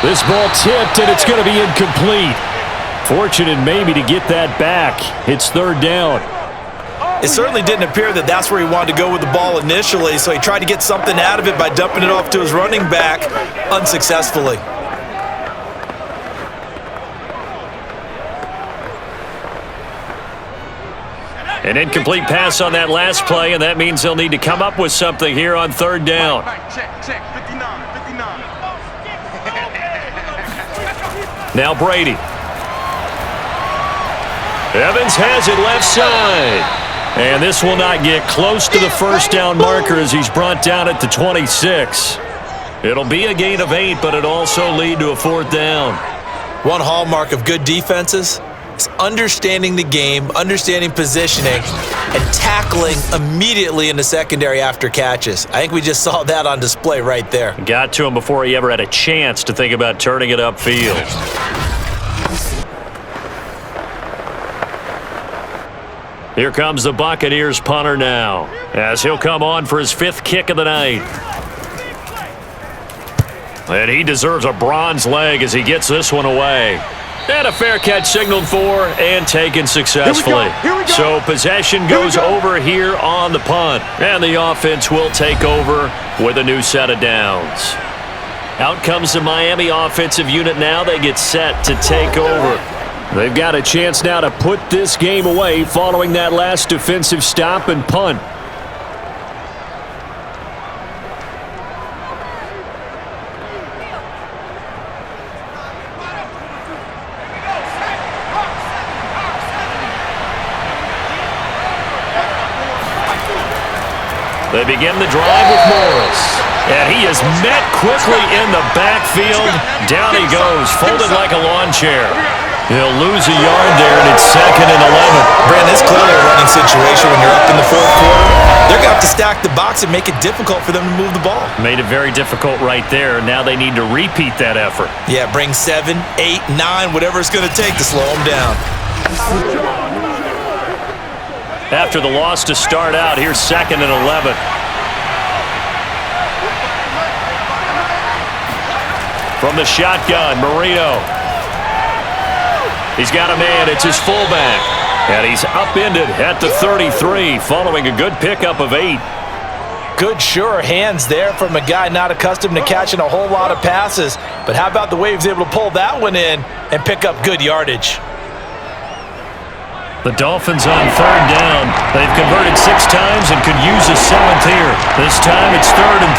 This ball tipped, and it's going to be incomplete. Fortunate maybe to get that back. It's 3rd down. It certainly didn't appear that that's where he wanted to go with the ball initially, so he tried to get something out of it by dumping it off to his running back unsuccessfully. An incomplete pass on that last play, and that means they'll need to come up with something here on 3rd down. Check, 59, 59. Now Brady. Evans has it left side. And this will not get close to the 1st down marker as he's brought down at the 26. It'll be a gain of 8, but it also lead to a 4th down. One hallmark of good defenses, is understanding the game, understanding positioning, and tackling immediately in the secondary after catches. I think we just saw that on display right there. Got to him before he ever had a chance to think about turning it upfield. Here comes the Buccaneers punter now, as he'll come on for his 5th kick of the night. And he deserves a bronze leg as he gets this one away. And a fair catch signaled for and taken successfully. Here we go. So possession goes over here on the punt. And the offense will take over with a new set of downs. Out comes the Miami offensive unit now. They get set to take over. They've got a chance now to put this game away following that last defensive stop and punt. They begin the drive with Morris. And he is met quickly in the backfield. Down he goes, folded like a lawn chair. He'll lose a yard there, and it's 2nd and 11. Brandon, it's clearly a running situation when you're up in the 4th quarter. They're going to have to stack the box and make it difficult for them to move the ball. Made it very difficult right there. Now they need to repeat that effort. Yeah, bring 7, 8, 9, whatever it's going to take to slow them down. After the loss to start out, here's 2nd and 11. From the shotgun, Marino. He's got a man. It's his fullback. And he's upended at the 33 following a good pickup of 8. Good, sure hands there from a guy not accustomed to catching a whole lot of passes. But how about the way he was able to pull that one in and pick up good yardage? The Dolphins on 3rd down. They've converted 6 times and could use a 7th here. This time it's 3rd and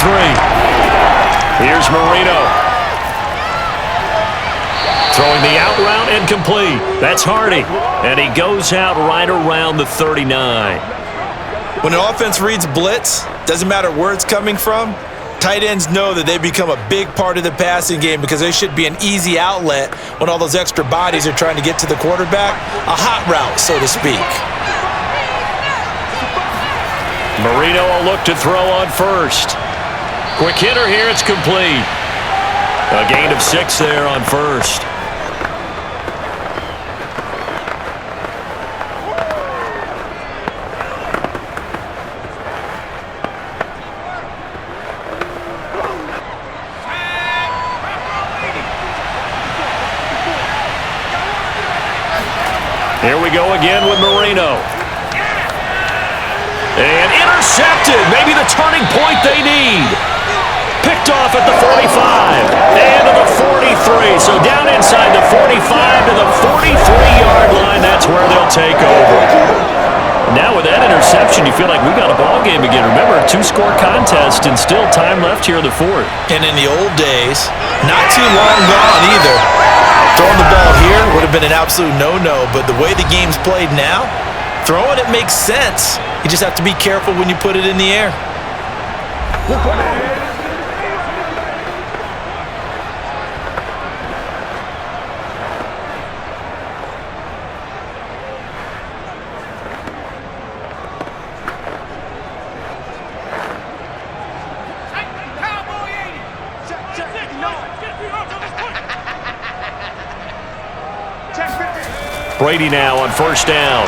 3. Here's Marino. Throwing the out route incomplete. That's Hardy. And he goes out right around the 39. When an offense reads blitz, doesn't matter where it's coming from, tight ends know that they become a big part of the passing game because they should be an easy outlet when all those extra bodies are trying to get to the quarterback. A hot route, so to speak. Marino will look to throw on 1st. Quick hitter here. It's complete. A gain of 6 there on 1st. Here we go again with Marino. And intercepted. Maybe the turning point they need. Picked off at the 45. And to the 43. So down inside the 45 to the 43-yard line. That's where they'll take over. Now with that interception, you feel like we got a ball game again. Remember, a 2-score contest and still time left here in the 4th. And in the old days, not too long gone either. Throwing the ball here would have been an absolute no-no, but the way the game's played now, throwing it makes sense. You just have to be careful when you put it in the air. Brady now on 1st down.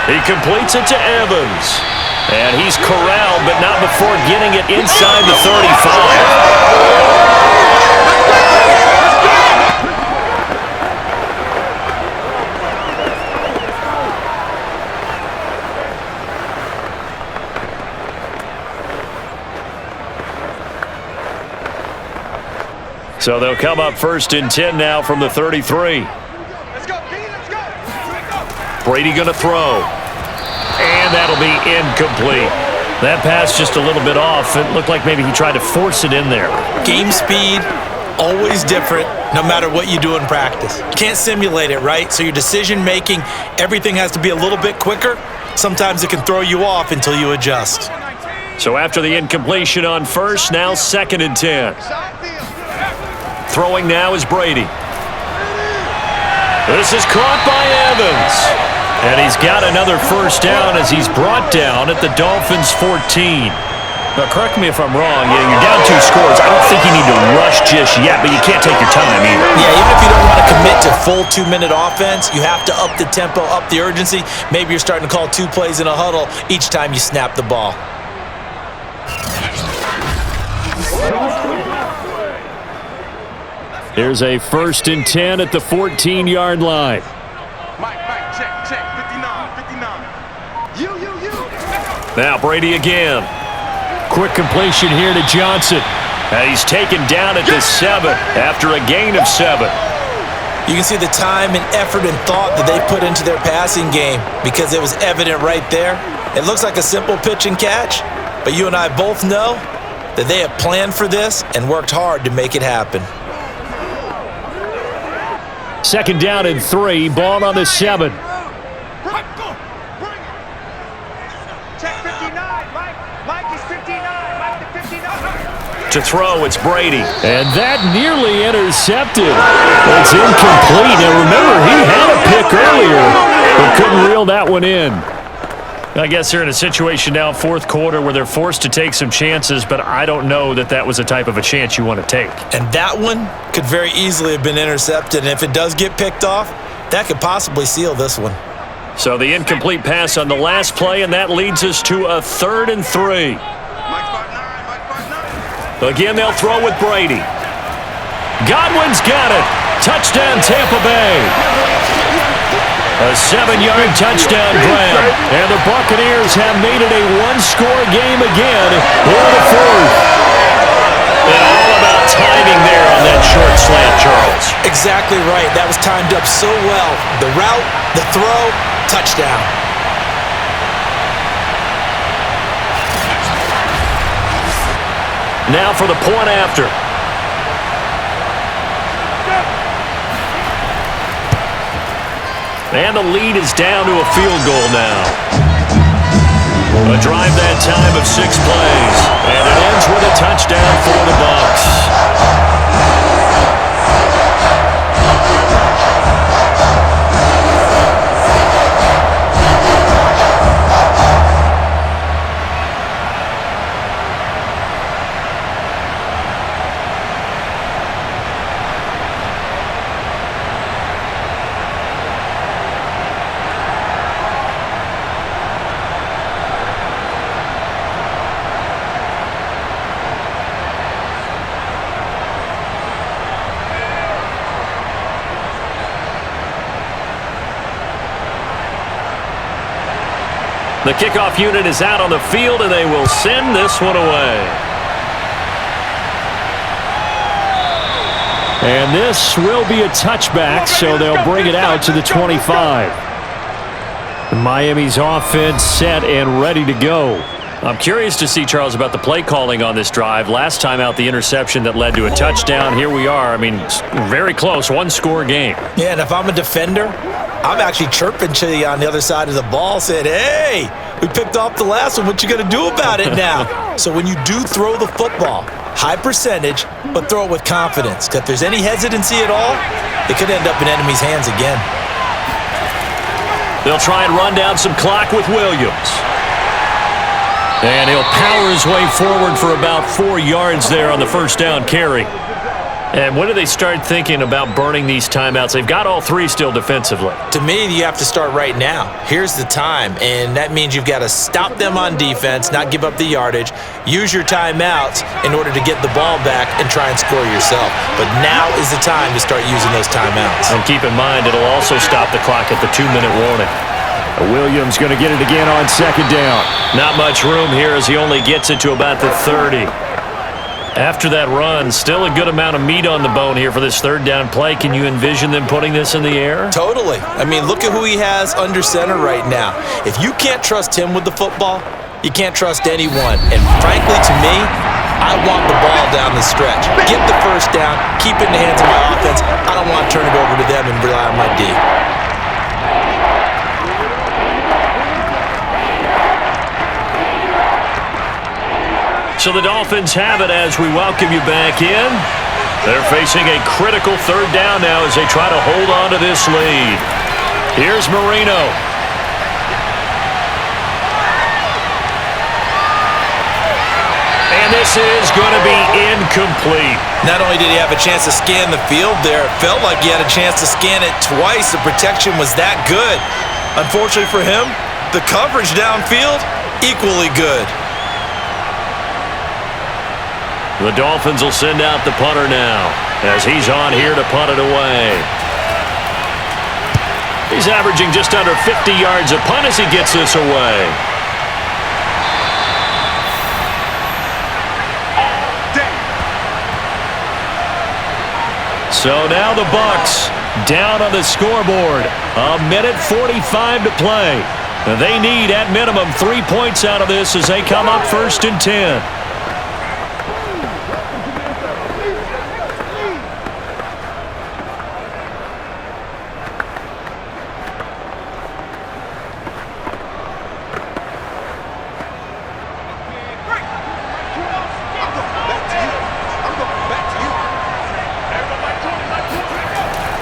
He completes it to Evans. And he's corralled, but not before getting it inside the 35. So they'll come up 1st and 10 now from the 33. Brady going to throw. And that'll be incomplete. That pass just a little bit off. It looked like maybe he tried to force it in there. Game speed, always different, no matter what you do in practice. You can't simulate it, right? So your decision-making, everything has to be a little bit quicker. Sometimes it can throw you off until you adjust. So after the incompletion on 1st, now 2nd and 10. Throwing now is Brady. This is caught by Evans. And he's got another first down as he's brought down at the Dolphins' 14. Now, correct me if I'm wrong. Yeah, you're down 2 scores. I don't think you need to rush just yet, but you can't take your time either. Yeah, even if you don't want to commit to full 2-minute offense, you have to up the tempo, up the urgency. Maybe you're starting to call 2 plays in a huddle each time you snap the ball. Here's a 1st and 10 at the 14-yard line. Mike, check, 59. You. Now Brady again. Quick completion here to Johnson. And he's taken down at the 7 after a gain of 7. You can see the time and effort and thought that they put into their passing game because it was evident right there. It looks like a simple pitch and catch, but you and I both know that they have planned for this and worked hard to make it happen. 2nd down and 3. Ball on the 7. To throw, it's Brady. And that nearly intercepted. It's incomplete. Now remember, he had a pick earlier, but couldn't reel that one in. I guess they're in a situation now, 4th quarter, where they're forced to take some chances, but I don't know that that was the type of a chance you want to take. And that one could very easily have been intercepted, and if it does get picked off, that could possibly seal this one. So the incomplete pass on the last play, and that leads us to a 3rd and 3. Again, they'll throw with Brady. Godwin's got it. Touchdown, Tampa Bay. A 7-yard touchdown grab. And the Buccaneers have made it a 1-score game again in the 4th. And all about timing there on that short slant, Charles. Exactly right. That was timed up so well. The route, the throw, touchdown. Now for the point after. And the lead is down to a field goal now. A drive that time of 6 plays. And it ends with a touchdown for the Bucs. The kickoff unit is out on the field, and they will send this one away. And this will be a touchback, so they'll bring it out to the 25. Miami's offense set and ready to go. I'm curious to see, Charles, about the play calling on this drive. Last time out, the interception that led to a touchdown. Here we are. I mean, very close, 1-score game. Yeah, and if I'm a defender, I'm actually chirping to you on the other side of the ball, saying, hey, we picked off the last one. What you going to do about it now? So when you do throw the football, high percentage, but throw it with confidence. Because if there's any hesitancy at all, it could end up in enemy's hands again. They'll try and run down some clock with Williams. And he'll power his way forward for about 4 yards there on the first down carry. And when do they start thinking about burning these timeouts? They've got all 3 still defensively. To me, you have to start right now. Here's the time, and that means you've got to stop them on defense, not give up the yardage, use your timeouts in order to get the ball back and try and score yourself. But now is the time to start using those timeouts. And keep in mind, it'll also stop the clock at the 2-minute warning. Williams going to get it again on 2nd down. Not much room here as he only gets it to about the 30. After that run, still a good amount of meat on the bone here for this 3rd down play. Can you envision them putting this in the air? Totally. I mean, look at who he has under center right now. If you can't trust him with the football, you can't trust anyone. And frankly, to me, I want the ball down the stretch. Get the first down, keep it in the hands of my offense. I don't want to turn it over to them and rely on my D. So the Dolphins have it as we welcome you back in. They're facing a critical third down now as they try to hold on to this lead. Here's Marino. And this is going to be incomplete. Not only did he have a chance to scan the field there, it felt like he had a chance to scan it twice. The protection was that good. Unfortunately for him, the coverage downfield, equally good. The Dolphins will send out the punter now as he's on here to punt it away. He's averaging just under 50 yards a punt as he gets this away. So now the Bucs down on the scoreboard. 1:45 to play. They need at minimum 3 points out of this as they come up 1st and 10.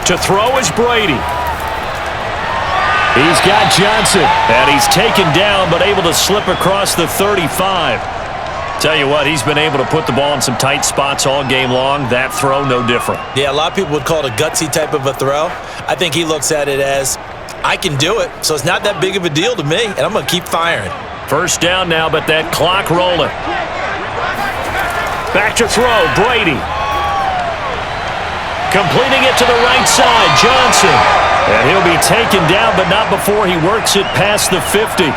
To throw is Brady. He's got Johnson, and he's taken down but able to slip across the 35. Tell you what, he's been able to put the ball in some tight spots all game long. That throw, no different. Yeah, a lot of people would call it a gutsy type of a throw. I think he looks at it as, I can do it, so it's not that big of a deal to me, and I'm going to keep firing. 1st down now, but that clock rolling. Back to throw, Brady. Completing it to the right side, Johnson. And he'll be taken down, but not before he works it past the 50.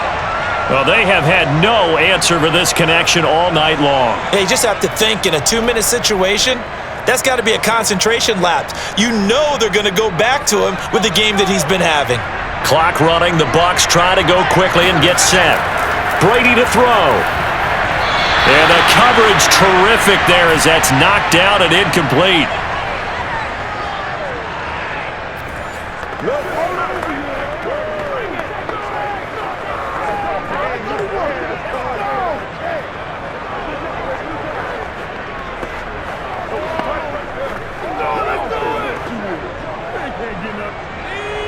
Well, they have had no answer for this connection all night long. Hey, you just have to think in a 2-minute situation, that's got to be a concentration lapse. You know they're going to go back to him with the game that he's been having. Clock running. The Bucs try to go quickly and get set. Brady to throw. And the coverage terrific there as that's knocked down and incomplete.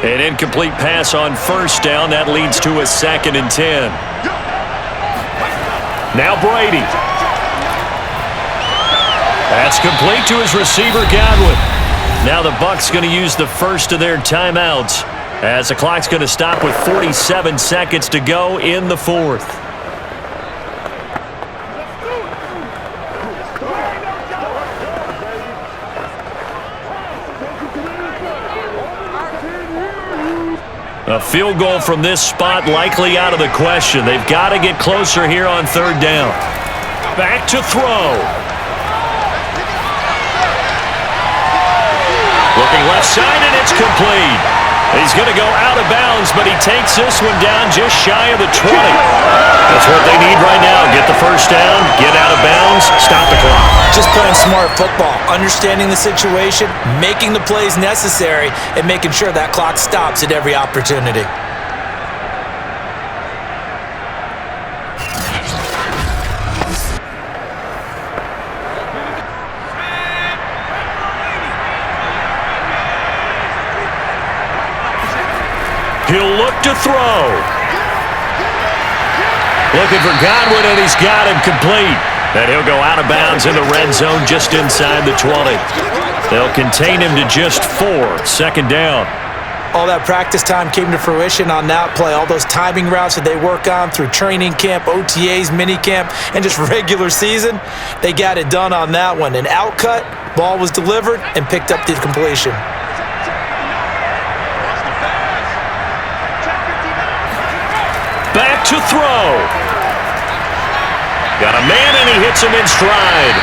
An incomplete pass on 1st down. That leads to a 2nd and 10. Now Brady. That's complete to his receiver, Godwin. Now the Bucs going to use the first of their timeouts as the clock's going to stop with 47 seconds to go in the 4th. A field goal from this spot likely out of the question. They've got to get closer here on 3rd down. Back to throw. Looking left side, and it's complete. He's going to go out of bounds, but he takes this one down just shy of the 20. That's what they need right now. Get the 1st down, get out of bounds, stop the clock. Just playing smart football, understanding the situation, making the plays necessary, and making sure that clock stops at every opportunity. He'll look to throw. Looking for Godwin, and he's got him complete. And he'll go out of bounds in the red zone just inside the 20. They'll contain him to just 4. 2nd down. All that practice time came to fruition on that play. All those timing routes that they work on through training camp, OTAs, minicamp, and just regular season, they got it done on that one. An outcut, ball was delivered, and picked up the completion. Back to throw. Got a man, and he hits him in stride.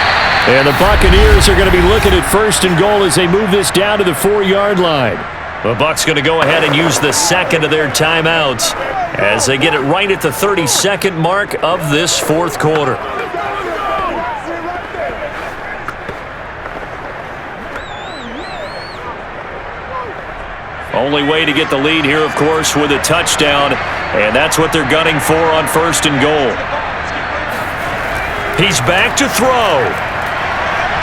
And the Buccaneers are going to be looking at 1st and goal as they move this down to the 4-yard line. The Bucs going to go ahead and use the 2nd of their timeouts as they get it right at the 32nd mark of this 4th quarter. Only way to get the lead here, of course, with a touchdown, and that's what they're gunning for on 1st and goal. He's back to throw.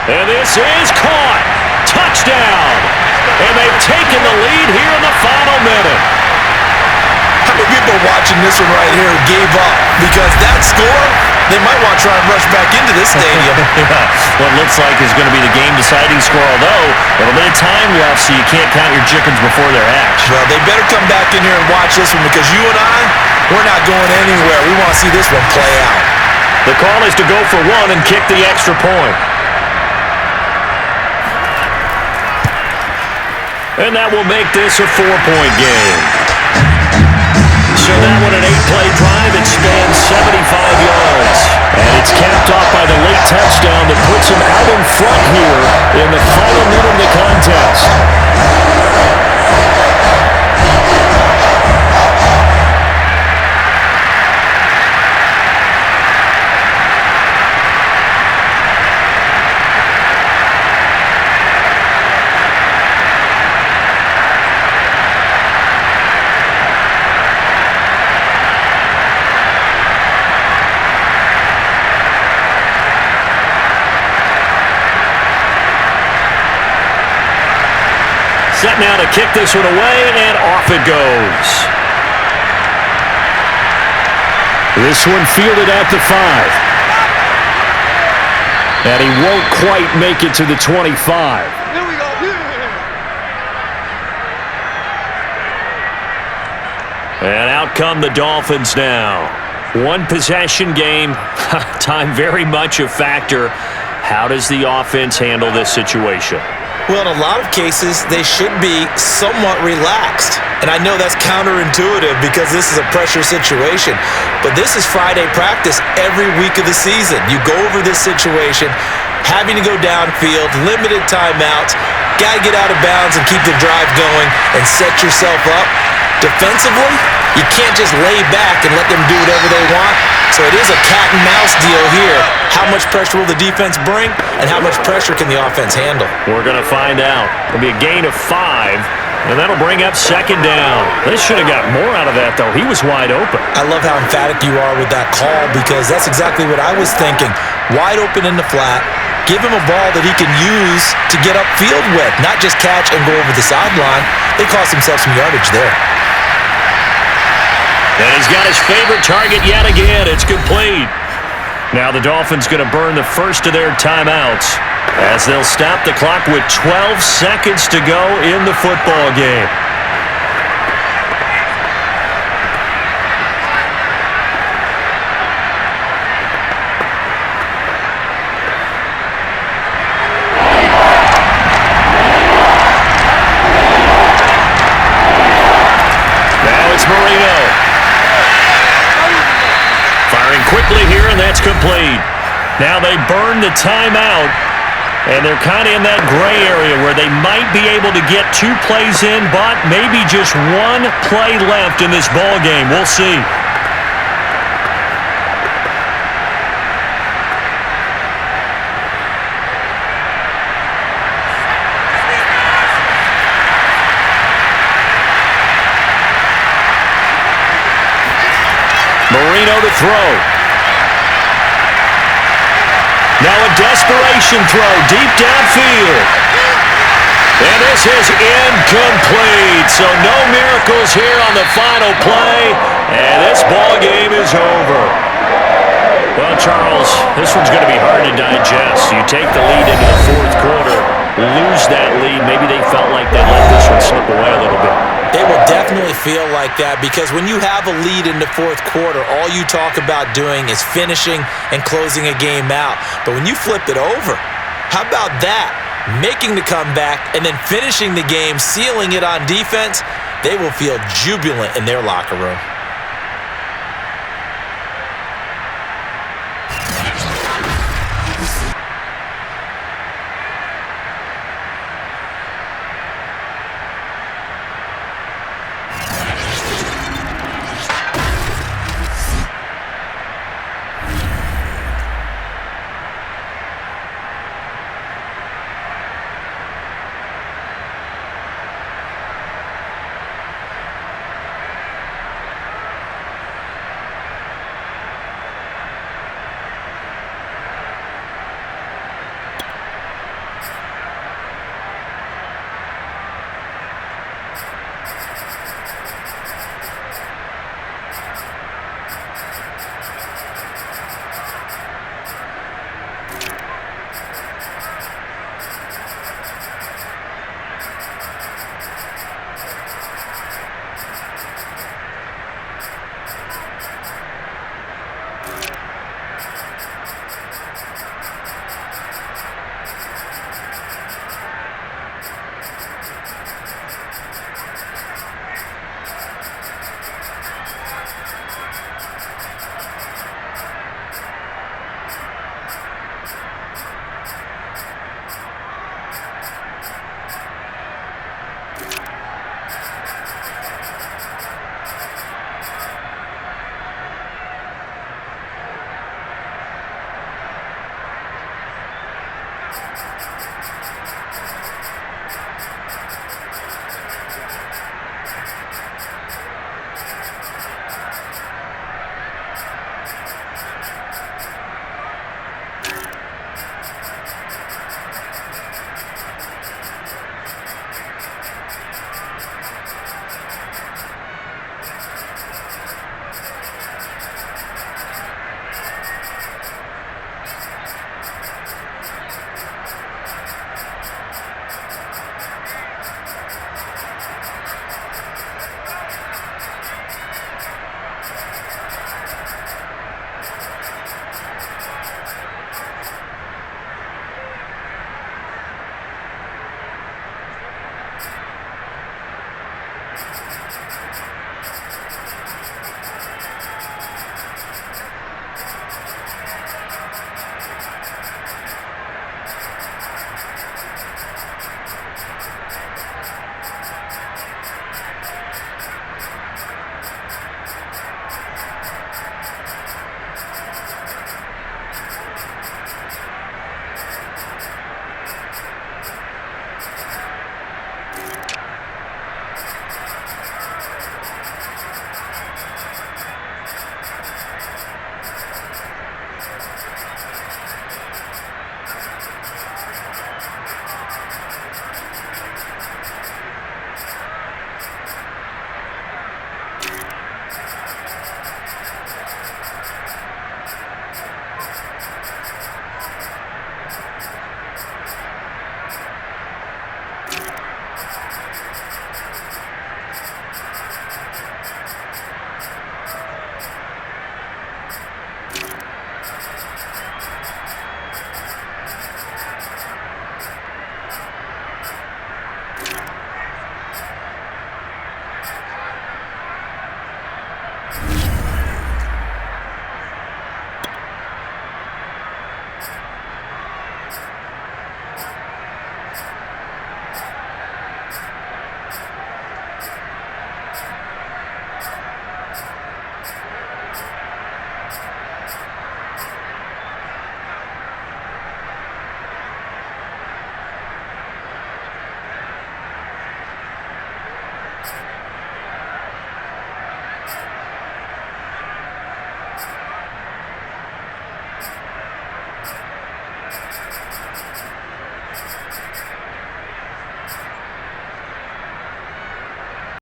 And this is caught. Touchdown. And they've taken the lead here in the final minute. How many people watching this one right here gave up? Because that score, they might want to try and rush back into this stadium. Yeah. What looks like is going to be the game-deciding score, although a little bit of time left, so you can't count your chickens before they're hatched. Well, they better come back in here and watch this one because you and I, we're not going anywhere. We want to see this one play out. The call is to go for one and kick the extra point. And that will make this a 4-point game. So that one, an 8-play drive. It spans 75 yards. And it's capped off by the late touchdown that puts him out in front here in the final minute of the contest. Set now to kick this one away, and off it goes. This one fielded at the 5. And he won't quite make it to the 25. Here we go. And out come the Dolphins now. One possession game. Time very much a factor. How does the offense handle this situation? Well, in a lot of cases, they should be somewhat relaxed. And I know that's counterintuitive because this is a pressure situation. But this is Friday practice every week of the season. You go over this situation, having to go downfield, limited timeouts, got to get out of bounds and keep the drive going and set yourself up. Defensively, you can't just lay back and let them do whatever they want. So it is a cat and mouse deal here. How much pressure will the defense bring, and how much pressure can the offense handle? We're going to find out. It'll be a gain of 5, and that'll bring up second down. They should have got more out of that, though. He was wide open. I love how emphatic you are with that call because that's exactly what I was thinking. Wide open in the flat. Give him a ball that he can use to get upfield with, not just catch and go over the sideline. They cost themselves some yardage there. And he's got his favorite target yet again. It's complete. Now the Dolphins going to burn the first of their timeouts as they'll stop the clock with 12 seconds to go in the football game. Now it's Marino. Firing quickly here, and that's complete. Now they burn the timeout, and they're kind of in that gray area where they might be able to get 2 plays in, but maybe just 1 play left in this ball game. We'll see. Marino to throw. Now a desperation throw deep downfield. And this is incomplete. So no miracles here on the final play. And this ball game is over. Well, Charles, this one's going to be hard to digest. You take the lead into the fourth quarter, lose that lead. Maybe they felt like they let this one slip away a little bit. It will definitely feel like that because when you have a lead in the fourth quarter, all you talk about doing is finishing and closing a game out. But when you flip it over, how about that? Making the comeback and then finishing the game, sealing it on defense, they will feel jubilant in their locker room. Thank you.